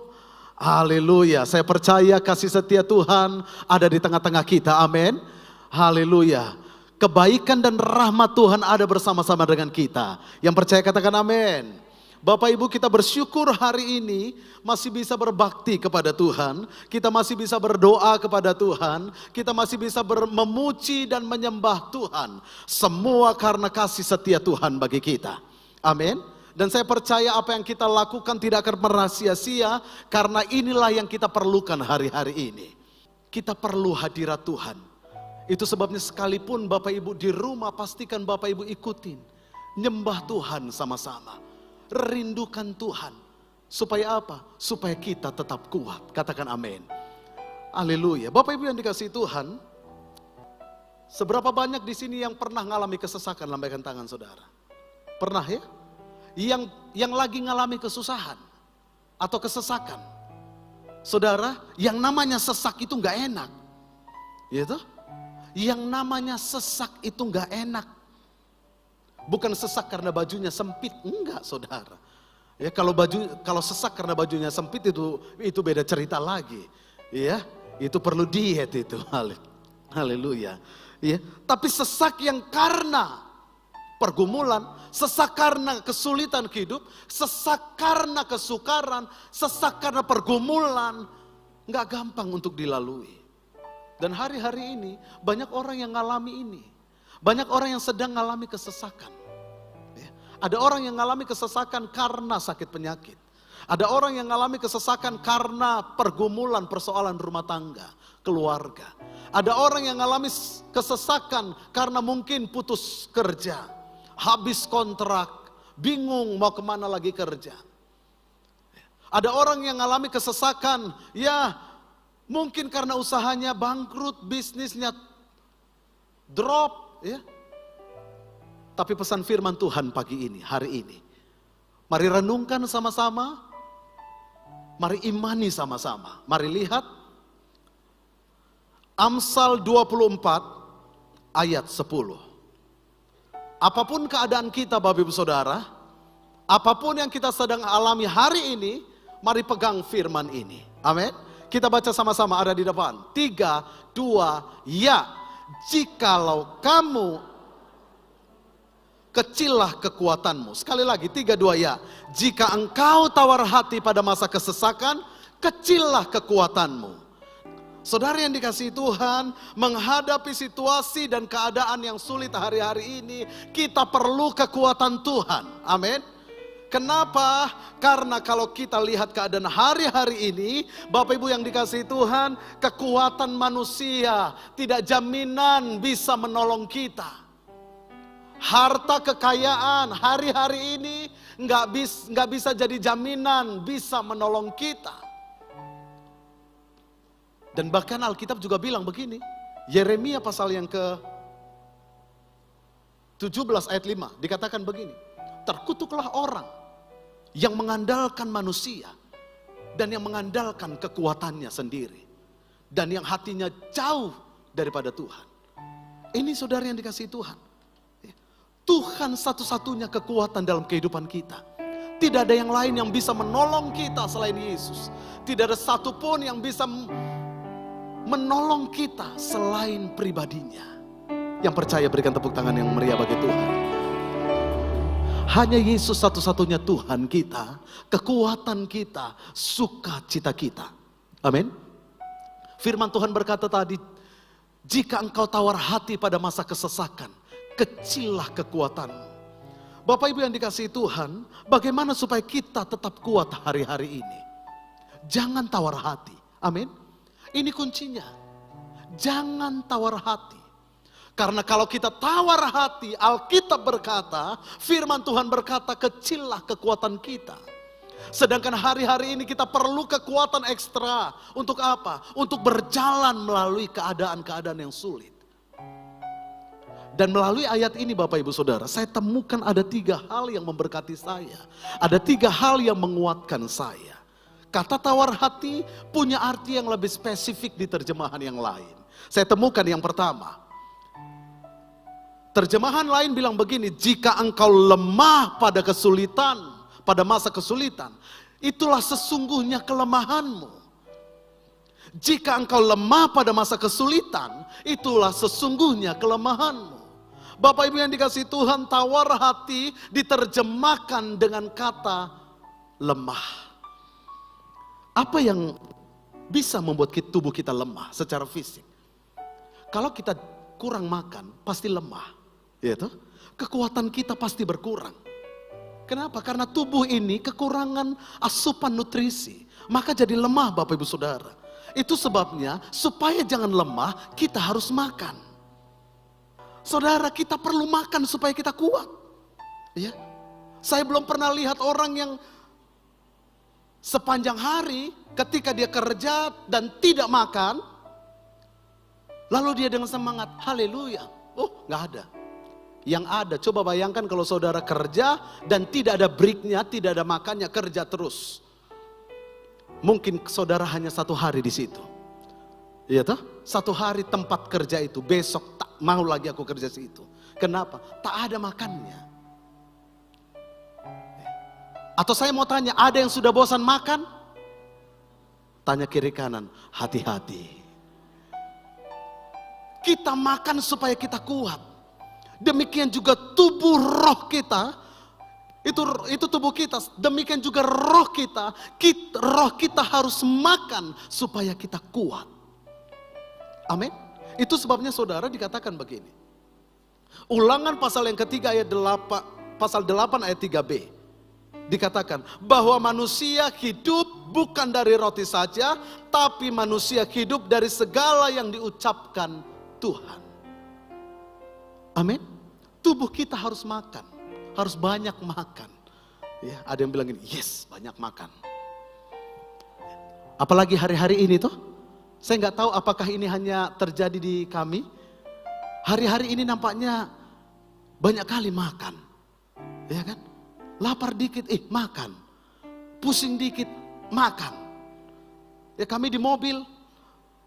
Haleluya. Saya percaya kasih setia Tuhan ada di tengah-tengah kita. Amin. Haleluya. Kebaikan dan rahmat Tuhan ada bersama-sama dengan kita. Yang percaya katakan amin. Bapak Ibu, kita bersyukur hari ini masih bisa berbakti kepada Tuhan. Kita masih bisa berdoa kepada Tuhan. Kita masih bisa memuji dan menyembah Tuhan. Semua karena kasih setia Tuhan bagi kita. Amin. Dan saya percaya apa yang kita lakukan tidak akan merahsia-sia, karena inilah yang kita perlukan hari-hari ini. Kita perlu hadirat Tuhan. Itu sebabnya sekalipun Bapak Ibu di rumah, pastikan Bapak Ibu ikutin. Nyembah Tuhan sama-sama. Rindukan Tuhan. Supaya apa? Supaya kita tetap kuat. Katakan amin. Haleluya. Bapak Ibu yang dikasihi Tuhan, seberapa banyak di sini yang pernah mengalami kesesakan? Lambaikan tangan saudara. Pernah ya? Yang lagi ngalami kesusahan atau kesesakan. Saudara, yang namanya sesak itu gak enak. Gitu? Yang namanya sesak itu gak enak. Bukan sesak karena bajunya sempit, enggak saudara. Ya, kalau sesak karena bajunya sempit itu beda cerita lagi. Ya. Itu perlu diet itu. Haleluya. Ya, tapi sesak yang karena pergumulan, sesak karena kesulitan hidup, sesak karena kesukaran, sesak karena pergumulan, nggak gampang untuk dilalui. Dan hari-hari ini banyak orang yang ngalami ini. Banyak orang yang sedang ngalami kesesakan. Ya, ada orang yang ngalami kesesakan karena sakit penyakit. Ada orang yang ngalami kesesakan karena pergumulan persoalan rumah tangga, keluarga. Ada orang yang ngalami kesesakan karena mungkin putus kerja, habis kontrak, bingung mau kemana lagi kerja. Ada orang yang ngalami kesesakan, ya mungkin karena usahanya bangkrut, bisnisnya drop, ya. Tapi pesan firman Tuhan pagi ini, hari ini, mari renungkan sama-sama, mari imani sama-sama, mari lihat Amsal 24 ayat 10. Apapun keadaan kita Bapak Ibu Saudara, apapun yang kita sedang alami hari ini, mari pegang firman ini. Amin. Kita baca sama-sama, ada di depan. 3, 2, ya. Jikalau kamu, kecillah kekuatanmu. Sekali lagi, 3, 2, ya. Jika engkau tawar hati pada masa kesesakan, kecillah kekuatanmu. Saudara yang dikasihi Tuhan, menghadapi situasi dan keadaan yang sulit hari-hari ini, kita perlu kekuatan Tuhan. Amin. Kenapa? Karena kalau kita lihat keadaan hari-hari ini, Bapak Ibu yang dikasihi Tuhan, kekuatan manusia tidak jaminan bisa menolong kita. Harta kekayaan hari-hari ini nggak bisa jadi jaminan bisa menolong kita. Dan bahkan Alkitab juga bilang begini, Yeremia pasal yang ke-17 ayat 5 dikatakan begini, terkutuklah orang yang mengandalkan manusia dan yang mengandalkan kekuatannya sendiri dan yang hatinya jauh daripada Tuhan. Ini saudara yang dikasihi Tuhan, Tuhan satu-satunya kekuatan dalam kehidupan kita. Tidak ada yang lain yang bisa menolong kita selain Yesus. Tidak ada satupun yang bisa menolong kita selain pribadinya. Yang percaya berikan tepuk tangan yang meriah bagi Tuhan. Hanya Yesus satu-satunya Tuhan kita, kekuatan kita, sukacita kita. Amin. Firman Tuhan berkata tadi, jika engkau tawar hati pada masa kesesakan, kecillah kekuatanmu. Bapak Ibu yang dikasihi Tuhan, bagaimana supaya kita tetap kuat hari-hari ini? Jangan tawar hati. Amin. Ini kuncinya. Jangan tawar hati. Karena kalau kita tawar hati, Alkitab berkata, firman Tuhan berkata, kecillah kekuatan kita. Sedangkan hari-hari ini kita perlu kekuatan ekstra. Untuk apa? Untuk berjalan melalui keadaan-keadaan yang sulit. Dan melalui ayat ini Bapak Ibu Saudara, saya temukan ada 3 hal yang memberkati saya. Ada 3 hal yang menguatkan saya. Kata tawar hati punya arti yang lebih spesifik di terjemahan yang lain. Saya temukan yang pertama. Terjemahan lain bilang begini, jika engkau lemah pada kesulitan, pada masa kesulitan, itulah sesungguhnya kelemahanmu. Jika engkau lemah pada masa kesulitan, itulah sesungguhnya kelemahanmu. Bapak Ibu yang dikasihi Tuhan, tawar hati diterjemahkan dengan kata lemah. Apa yang bisa membuat tubuh kita lemah secara fisik? Kalau kita kurang makan, pasti lemah. Ya toh? Kekuatan kita pasti berkurang. Kenapa? Karena tubuh ini kekurangan asupan nutrisi. Maka jadi lemah Bapak Ibu Saudara. Itu sebabnya supaya jangan lemah, kita harus makan. Saudara, kita perlu makan supaya kita kuat. Ya. Saya belum pernah lihat orang yang sepanjang hari ketika dia kerja dan tidak makan, lalu dia dengan semangat, haleluya. Oh, gak ada. Yang ada, coba bayangkan kalau saudara kerja dan tidak ada breaknya, tidak ada makannya, kerja terus. Mungkin saudara hanya 1 hari di situ. Iya toh? 1 hari tempat kerja itu, besok tak mau lagi aku kerja situ. Kenapa? Tak ada makannya. Atau saya mau tanya, ada yang sudah bosan makan? Tanya kiri kanan, hati-hati. Kita makan supaya kita kuat. Demikian juga tubuh roh kita, itu tubuh kita. Demikian juga roh kita, roh kita harus makan supaya kita kuat. Amin. Itu sebabnya saudara dikatakan begini. Ulangan pasal yang ketiga ayat 8, pasal 8 ayat 3b. Dikatakan bahwa manusia hidup bukan dari roti saja, tapi manusia hidup dari segala yang diucapkan Tuhan. Amin. Tubuh kita harus makan, harus banyak makan. Ya, ada yang bilang gini, yes, banyak makan. Apalagi hari-hari ini tuh, saya nggak tahu apakah ini hanya terjadi di kami. Hari-hari ini nampaknya banyak kali makan, ya kan? Lapar dikit, makan. Pusing dikit, makan. Ya kami di mobil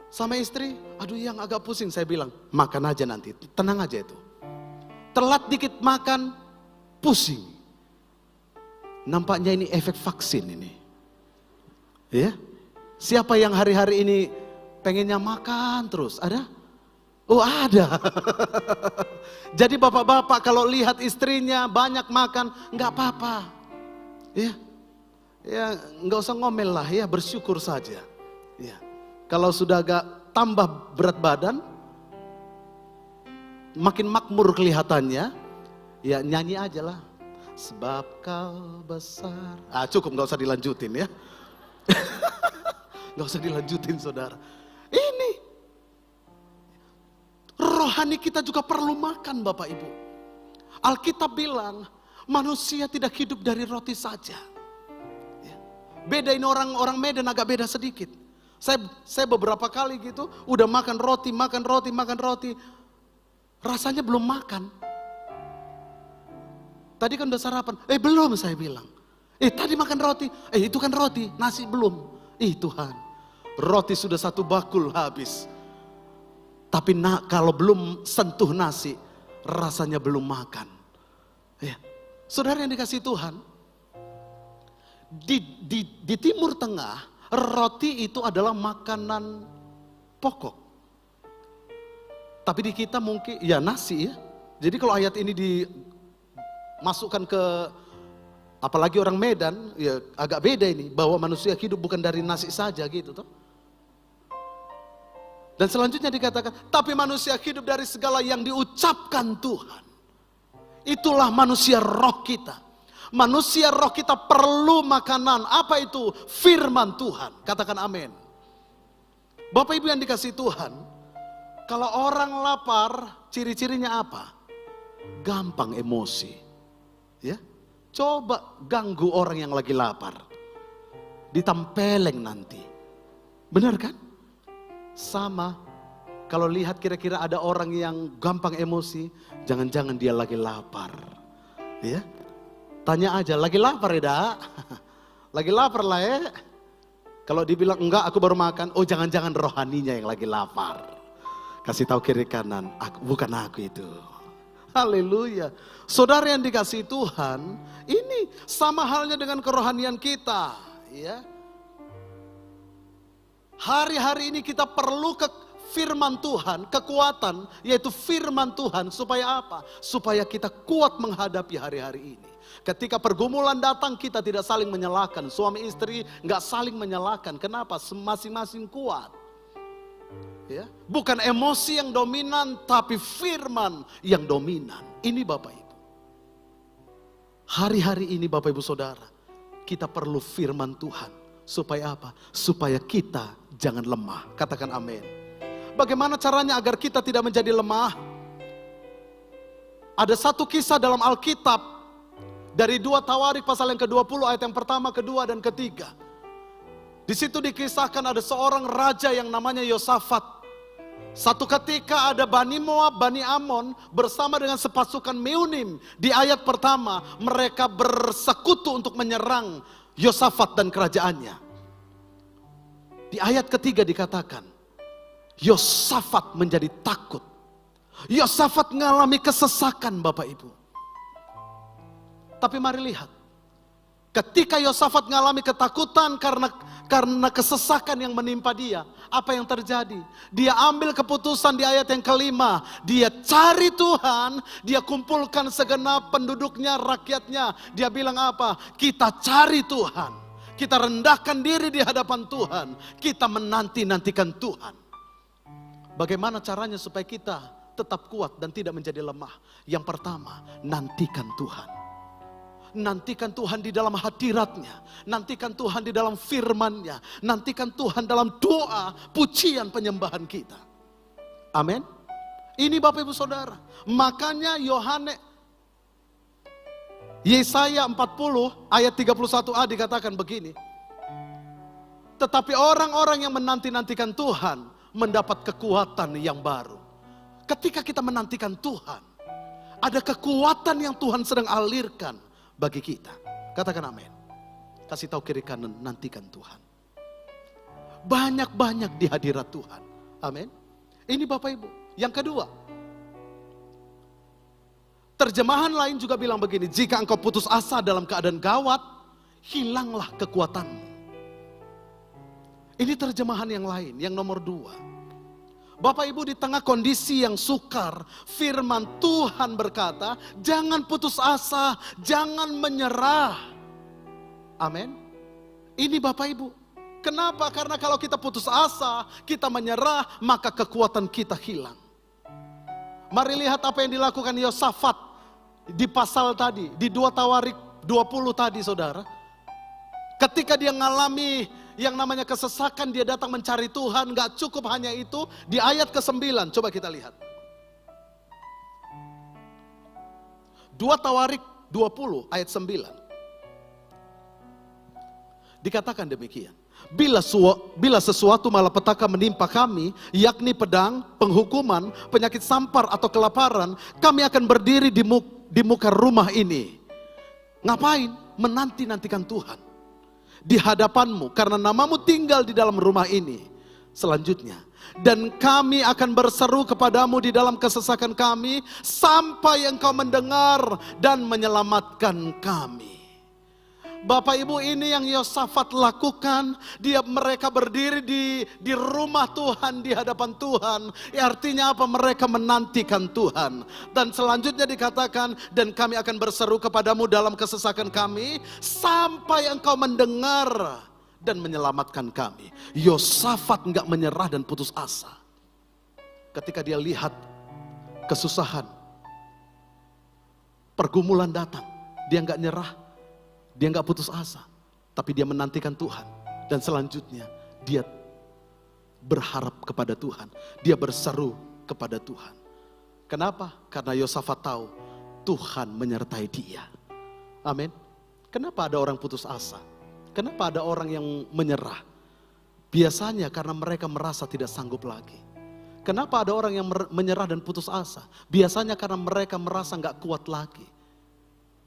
sama istri, aduh yang agak pusing, saya bilang, makan aja nanti, tenang aja itu. Telat dikit makan, pusing. Nampaknya ini efek vaksin ini. Ya, siapa yang hari-hari ini pengennya makan terus? Ada? Oh ada. Jadi bapak-bapak kalau lihat istrinya banyak makan, nggak apa-apa. Ya nggak usah ngomel lah ya, bersyukur saja. Ya, kalau sudah agak tambah berat badan, makin makmur kelihatannya, ya nyanyi aja lah. Sebab kau besar. Cukup, nggak usah dilanjutin ya. Nggak usah dilanjutin saudara. Ini rohani kita juga perlu makan Bapak Ibu. Alkitab bilang manusia tidak hidup dari roti saja. Beda ini orang Medan agak beda sedikit. Saya beberapa kali gitu udah makan roti. Rasanya belum makan. Tadi kan udah sarapan. Belum saya bilang. Tadi makan roti. Itu kan roti, nasi belum. Tuhan, roti sudah 1 bakul habis. Tapi kalau belum sentuh nasi, rasanya belum makan. Ya. Saudara yang dikasih Tuhan, di Timur Tengah, roti itu adalah makanan pokok. Tapi di kita mungkin, ya nasi ya. Jadi kalau ayat ini dimasukkan ke, apalagi orang Medan, ya agak beda ini. Bahwa manusia hidup bukan dari nasi saja gitu toh. Dan selanjutnya dikatakan, tapi manusia hidup dari segala yang diucapkan Tuhan. Itulah manusia roh kita. Manusia roh kita perlu makanan. Apa itu? Firman Tuhan. Katakan amin. Bapak Ibu yang dikasih Tuhan, kalau orang lapar, ciri-cirinya apa? Gampang emosi. Ya, coba ganggu orang yang lagi lapar. Ditempeleng nanti. Benar kan? Sama, kalau lihat kira-kira ada orang yang gampang emosi, jangan-jangan dia lagi lapar. Ya, tanya aja, lagi lapar ya dak? Lagi lapar lah ya. Kalau dibilang enggak, aku baru makan, oh jangan-jangan rohaninya yang lagi lapar. Kasih tahu kiri kanan, bukan aku itu. Haleluya. Saudara yang dikasih Tuhan, ini sama halnya dengan kerohanian kita. Ya. Hari-hari ini kita perlu firman Tuhan, kekuatan, yaitu firman Tuhan. Supaya apa? Supaya kita kuat menghadapi hari-hari ini. Ketika pergumulan datang, kita tidak saling menyalahkan. Suami istri nggak saling menyalahkan. Kenapa? Masing-masing kuat. Ya, bukan emosi yang dominan, tapi firman yang dominan. Ini Bapak Ibu. Hari-hari ini Bapak Ibu Saudara, kita perlu firman Tuhan. Supaya apa? Supaya kita jangan lemah. Katakan amin. Bagaimana caranya agar kita tidak menjadi lemah? Ada satu kisah dalam Alkitab dari 2 Tawarik pasal yang ke-20 ayat yang pertama, kedua dan ketiga. Di situ dikisahkan ada seorang raja yang namanya Yosafat. Satu ketika ada Bani Moab, Bani Amon bersama dengan sepasukan Meunim. Di ayat pertama mereka bersekutu untuk menyerang Yosafat dan kerajaannya. Di ayat ketiga dikatakan, Yosafat menjadi takut. Yosafat mengalami kesesakan Bapak Ibu. Tapi mari lihat, Ketika Yosafat mengalami ketakutan karena kesesakan yang menimpa dia, apa yang terjadi? Dia ambil keputusan di ayat yang kelima. Dia cari Tuhan, dia kumpulkan segenap penduduknya, rakyatnya. Dia bilang apa? Kita cari Tuhan. Kita rendahkan diri di hadapan Tuhan. Kita menanti-nantikan Tuhan. Bagaimana caranya supaya kita tetap kuat dan tidak menjadi lemah? Yang pertama, nantikan Tuhan. Nantikan Tuhan di dalam hadiratnya. Nantikan Tuhan di dalam firman-Nya. Nantikan Tuhan dalam doa, pujian, penyembahan kita. Amin. Ini Bapak Ibu Saudara. Makanya Yesaya 40 ayat 31a dikatakan begini. Tetapi orang-orang yang menanti-nantikan Tuhan mendapat kekuatan yang baru. Ketika kita menantikan Tuhan, ada kekuatan yang Tuhan sedang alirkan bagi kita. Katakan amin. Kasih tahu kiri kanan, nantikan Tuhan. Banyak-banyak di hadirat Tuhan. Amin. Ini Bapak Ibu. Yang kedua, terjemahan lain juga bilang begini, jika engkau putus asa dalam keadaan gawat, hilanglah kekuatanmu. Ini terjemahan yang lain, yang nomor 2. Bapak Ibu, di tengah kondisi yang sukar, firman Tuhan berkata, jangan putus asa, jangan menyerah. Amin. Ini Bapak Ibu. Kenapa? Karena kalau kita putus asa, kita menyerah, maka kekuatan kita hilang. Mari lihat apa yang dilakukan Yosafat di pasal tadi, di 2 Tawarik 20 tadi saudara. Ketika dia mengalami yang namanya kesesakan, dia datang mencari Tuhan. Gak cukup hanya itu, di ayat ke-9 coba kita lihat. 2 Tawarik 20 ayat 9. Dikatakan demikian. Bila sesuatu malapetaka menimpa kami, yakni pedang, penghukuman, penyakit sampar atau kelaparan, kami akan berdiri di muka rumah ini. Ngapain? Menanti-nantikan Tuhan di hadapanmu, karena namamu tinggal di dalam rumah ini. Selanjutnya, dan kami akan berseru kepadamu di dalam kesesakan kami, sampai engkau mendengar dan menyelamatkan kami. Bapak Ibu, ini yang Yosafat lakukan. Mereka berdiri di rumah Tuhan, di hadapan Tuhan. Artinya apa? Mereka menantikan Tuhan. Dan selanjutnya dikatakan, dan kami akan berseru kepadamu dalam kesesakan kami, sampai engkau mendengar dan menyelamatkan kami. Yosafat enggak menyerah dan putus asa. Ketika dia lihat kesusahan, pergumulan datang, dia enggak nyerah. Dia enggak putus asa, tapi dia menantikan Tuhan. Dan selanjutnya dia berharap kepada Tuhan. Dia berseru kepada Tuhan. Kenapa? Karena Yosafat tahu Tuhan menyertai dia. Amin. Kenapa ada orang putus asa? Kenapa ada orang yang menyerah? Biasanya karena mereka merasa tidak sanggup lagi. Kenapa ada orang yang menyerah dan putus asa? Biasanya karena mereka merasa enggak kuat lagi.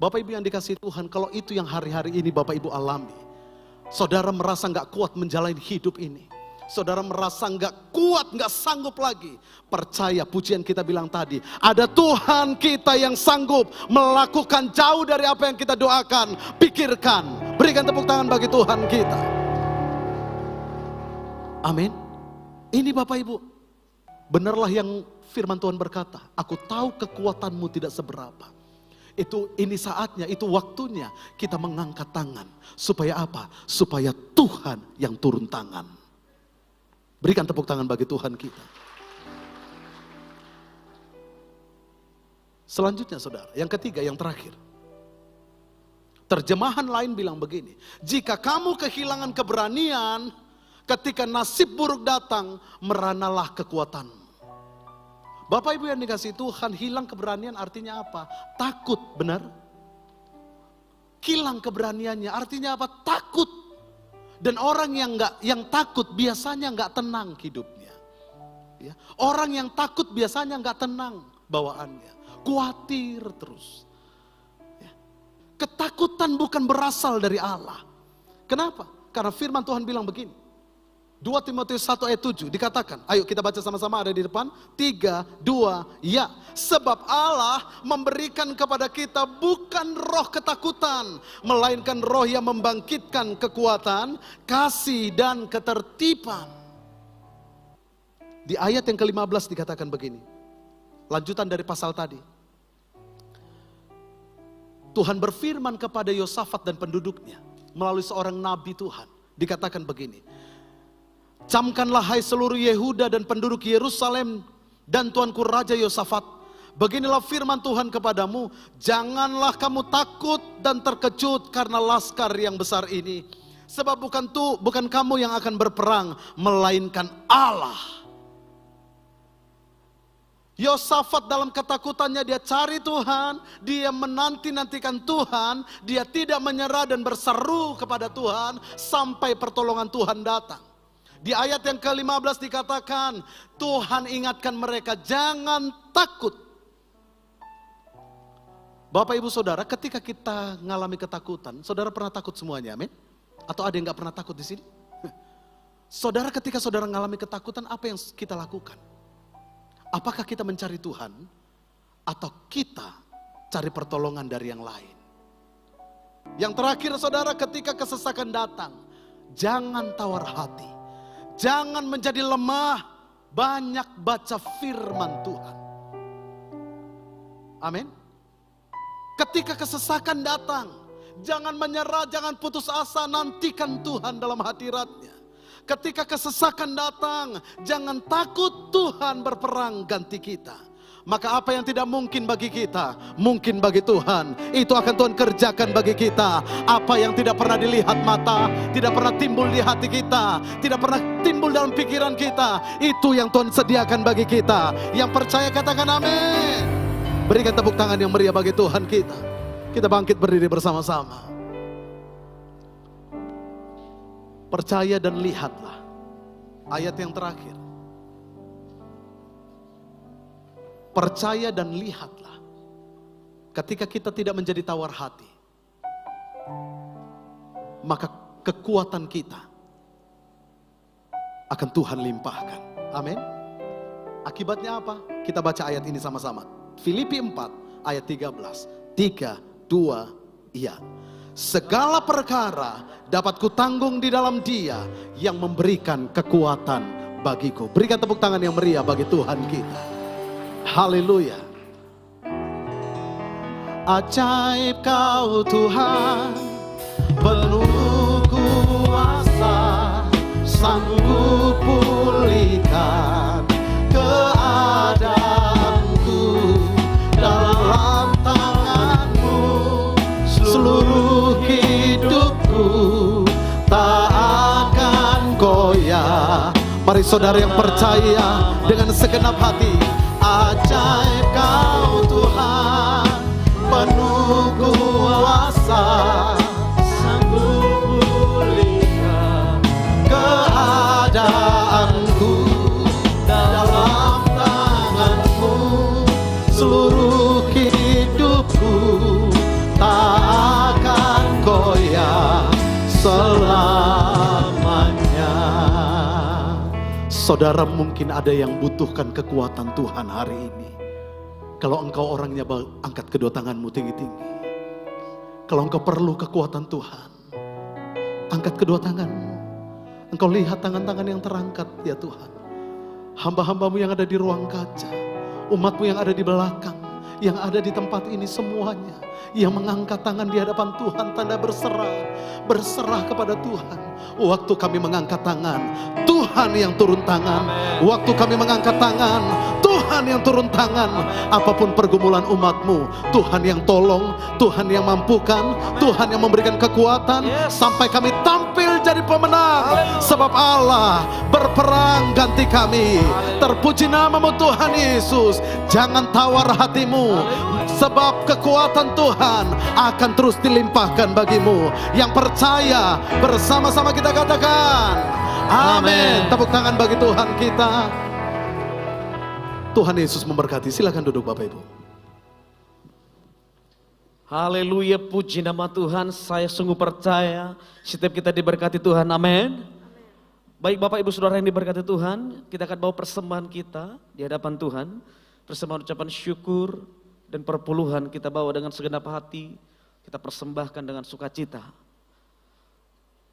Bapak Ibu yang dikasihi Tuhan, kalau itu yang hari-hari ini Bapak Ibu alami, saudara merasa gak kuat menjalani hidup ini, saudara merasa gak kuat, gak sanggup lagi, percaya pujian kita bilang tadi, ada Tuhan kita yang sanggup melakukan jauh dari apa yang kita doakan, pikirkan. Berikan tepuk tangan bagi Tuhan kita. Amin. Ini Bapak Ibu, benarlah yang firman Tuhan berkata, aku tahu kekuatanmu tidak seberapa. Ini saatnya, itu waktunya kita mengangkat tangan. Supaya apa? Supaya Tuhan yang turun tangan. Berikan tepuk tangan bagi Tuhan kita. Selanjutnya saudara, yang ketiga, yang terakhir. Terjemahan lain bilang begini, jika kamu kehilangan keberanian, ketika nasib buruk datang, meranalah kekuatanmu. Bapak Ibu yang dikasihi Tuhan, hilang keberanian artinya apa? Takut, benar? Hilang keberaniannya artinya apa? Takut. Dan orang yang takut biasanya nggak tenang hidupnya. Ya. Orang yang takut biasanya nggak tenang bawaannya, khawatir terus. Ya. Ketakutan bukan berasal dari Allah. Kenapa? Karena firman Tuhan bilang begini. 2 Timotius 1 ayat 7 dikatakan, ayo kita baca sama-sama, ada di depan. 3, 2, ya. Sebab Allah memberikan kepada kita bukan roh ketakutan, melainkan roh yang membangkitkan kekuatan, kasih dan ketertiban. Di ayat yang ke-15 dikatakan begini, lanjutan dari pasal tadi. Tuhan berfirman kepada Yosafat dan penduduknya melalui seorang nabi Tuhan. Dikatakan begini, camkanlah hai seluruh Yehuda dan penduduk Yerusalem dan tuanku Raja Yosafat, beginilah firman Tuhan kepadamu, janganlah kamu takut dan terkejut karena laskar yang besar ini, sebab bukan kamu yang akan berperang, melainkan Allah. Yosafat dalam ketakutannya dia cari Tuhan, dia menanti-nantikan Tuhan, dia tidak menyerah dan berseru kepada Tuhan sampai pertolongan Tuhan datang. Di ayat yang ke-15 dikatakan, Tuhan ingatkan mereka, jangan takut. Bapak Ibu Saudara, ketika kita mengalami ketakutan, saudara pernah takut semuanya, amin? Atau ada yang gak pernah takut di sini? Saudara, ketika saudara mengalami ketakutan, apa yang kita lakukan? Apakah kita mencari Tuhan atau kita cari pertolongan dari yang lain? Yang terakhir saudara, ketika kesesakan datang, jangan tawar hati. Jangan menjadi lemah, banyak baca firman Tuhan. Amin. Ketika kesesakan datang, jangan menyerah, jangan putus asa, nantikan Tuhan dalam hadirat-Nya. Ketika kesesakan datang, jangan takut, Tuhan berperang ganti kita. Maka apa yang tidak mungkin bagi kita, mungkin bagi Tuhan. Itu akan Tuhan kerjakan bagi kita. Apa yang tidak pernah dilihat mata, tidak pernah timbul di hati kita, tidak pernah timbul dalam pikiran kita, itu yang Tuhan sediakan bagi kita. Yang percaya katakan amin. Berikan tepuk tangan yang meriah bagi Tuhan kita. Kita bangkit berdiri bersama-sama. Percaya dan lihatlah. Ayat yang terakhir. Percaya dan lihatlah. Ketika kita tidak menjadi tawar hati, maka kekuatan kita akan Tuhan limpahkan. Amin. Akibatnya apa? Kita baca ayat ini sama-sama. Filipi 4 ayat 13. 3, 2, iya. Segala perkara dapat kutanggung di dalam Dia yang memberikan kekuatan bagiku. Berikan tepuk tangan yang meriah bagi Tuhan kita. Haleluya. Ajaib Kau Tuhan, penuh kuasa, sanggup pulihkan keadaanku. Dalam tangan-Mu seluruh hidupku tak akan goyah. Mari saudara yang percaya dengan segenap hati. Ajaib Kau Tuhan, penuh kuasa, sanggup pulihkan keadaanku. Dalam tangan-Mu seluruh hidupku tak akan goyah selamanya. Saudara, mungkin ada yang butuhkan kekuatan Tuhan hari ini. Kalau engkau orangnya, angkat kedua tanganmu tinggi-tinggi. Kalau engkau perlu kekuatan Tuhan, angkat kedua tanganmu. Engkau lihat tangan-tangan yang terangkat, ya Tuhan. Hamba-hambamu yang ada di ruang kaca, umatmu yang ada di belakang, yang ada di tempat ini semuanya, yang mengangkat tangan di hadapan Tuhan, tanda berserah kepada Tuhan. Waktu kami mengangkat tangan, Tuhan yang turun tangan. Waktu kami mengangkat tangan, Tuhan yang turun tangan. Apapun pergumulan umatmu, Tuhan yang tolong, Tuhan yang mampukan, Tuhan yang memberikan kekuatan, sampai kami tampil jadi pemenang. Sebab Allah berperang ganti kami. Terpuji namamu Tuhan Yesus. Jangan tawar hatimu, sebab kekuatan Tuhan akan terus dilimpahkan bagimu. Yang percaya, bersama-sama kita katakan amin. Tepuk tangan bagi Tuhan kita. Tuhan Yesus memberkati. Silakan duduk Bapak Ibu. Haleluya, puji nama Tuhan. Saya sungguh percaya setiap kita diberkati Tuhan, amin. Baik Bapak Ibu Saudara yang diberkati Tuhan, kita akan bawa persembahan kita di hadapan Tuhan. Persembahan ucapan syukur dan perpuluhan kita bawa dengan segenap hati, kita persembahkan dengan sukacita.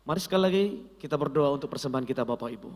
Mari sekali lagi kita berdoa untuk persembahan kita Bapak Ibu.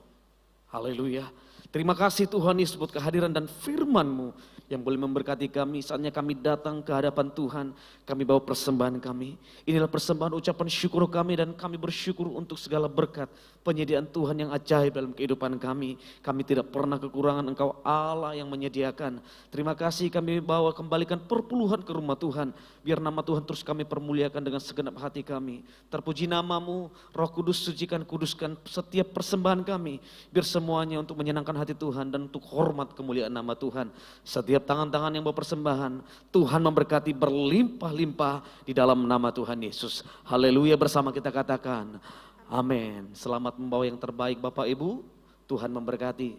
Haleluya. Terima kasih Tuhan Yesus buat kehadiran dan firman-Mu yang boleh memberkati kami. Saatnya kami datang ke hadapan Tuhan, kami bawa persembahan kami. Inilah persembahan ucapan syukur kami dan kami bersyukur untuk segala berkat penyediaan Tuhan yang ajaib dalam kehidupan kami. Kami tidak pernah kekurangan, Engkau Allah yang menyediakan. Terima kasih kami bawa kembalikan perpuluhan ke rumah Tuhan. Biar nama Tuhan terus kami permuliakan dengan segenap hati kami. Terpuji nama-Mu, Roh Kudus sucikan, kuduskan setiap persembahan kami. Biar semuanya untuk menyenangkan hati Tuhan dan untuk hormat kemuliaan nama Tuhan. Setiap tangan-tangan yang berpersembahan, Tuhan memberkati berlimpah-limpah di dalam nama Tuhan Yesus. Haleluya, bersama kita katakan amin. Selamat membawa yang terbaik Bapak Ibu, Tuhan memberkati.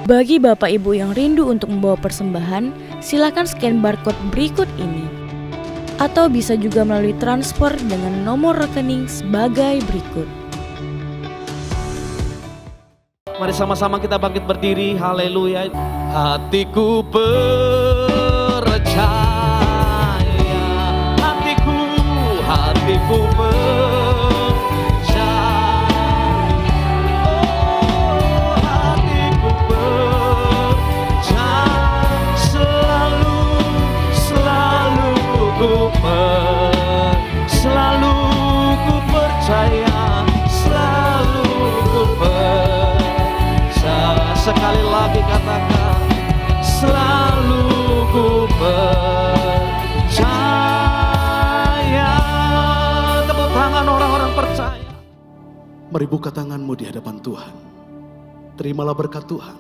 Bagi Bapak Ibu yang rindu untuk membawa persembahan, silakan scan barcode berikut ini. Atau bisa juga melalui transfer dengan nomor rekening sebagai berikut. Mari sama-sama kita bangkit berdiri, haleluya. Hatiku percaya, hatiku percaya, oh hatiku percaya, selalu ku percaya, selalu ku percaya. Sekali lagi katakan, selalu ku percaya. Tepuk tangan orang-orang percaya. Mari buka tanganmu di hadapan Tuhan. Terimalah berkat Tuhan.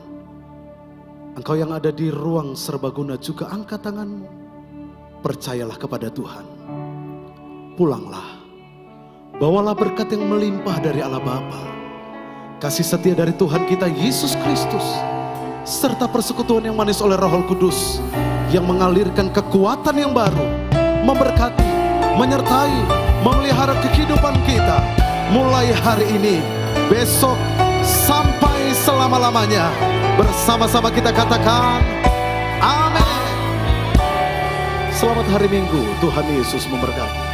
Engkau yang ada di ruang serbaguna juga angkat tanganmu. Percayalah kepada Tuhan. Pulanglah. Bawalah berkat yang melimpah dari Allah Bapa, kasih setia dari Tuhan kita Yesus Kristus, serta persekutuan yang manis oleh Roh Kudus yang mengalirkan kekuatan yang baru, memberkati, menyertai, memelihara kehidupan kita mulai hari ini, besok, sampai selama-lamanya. Bersama-sama kita katakan amin. Selamat hari Minggu, Tuhan Yesus memberkati.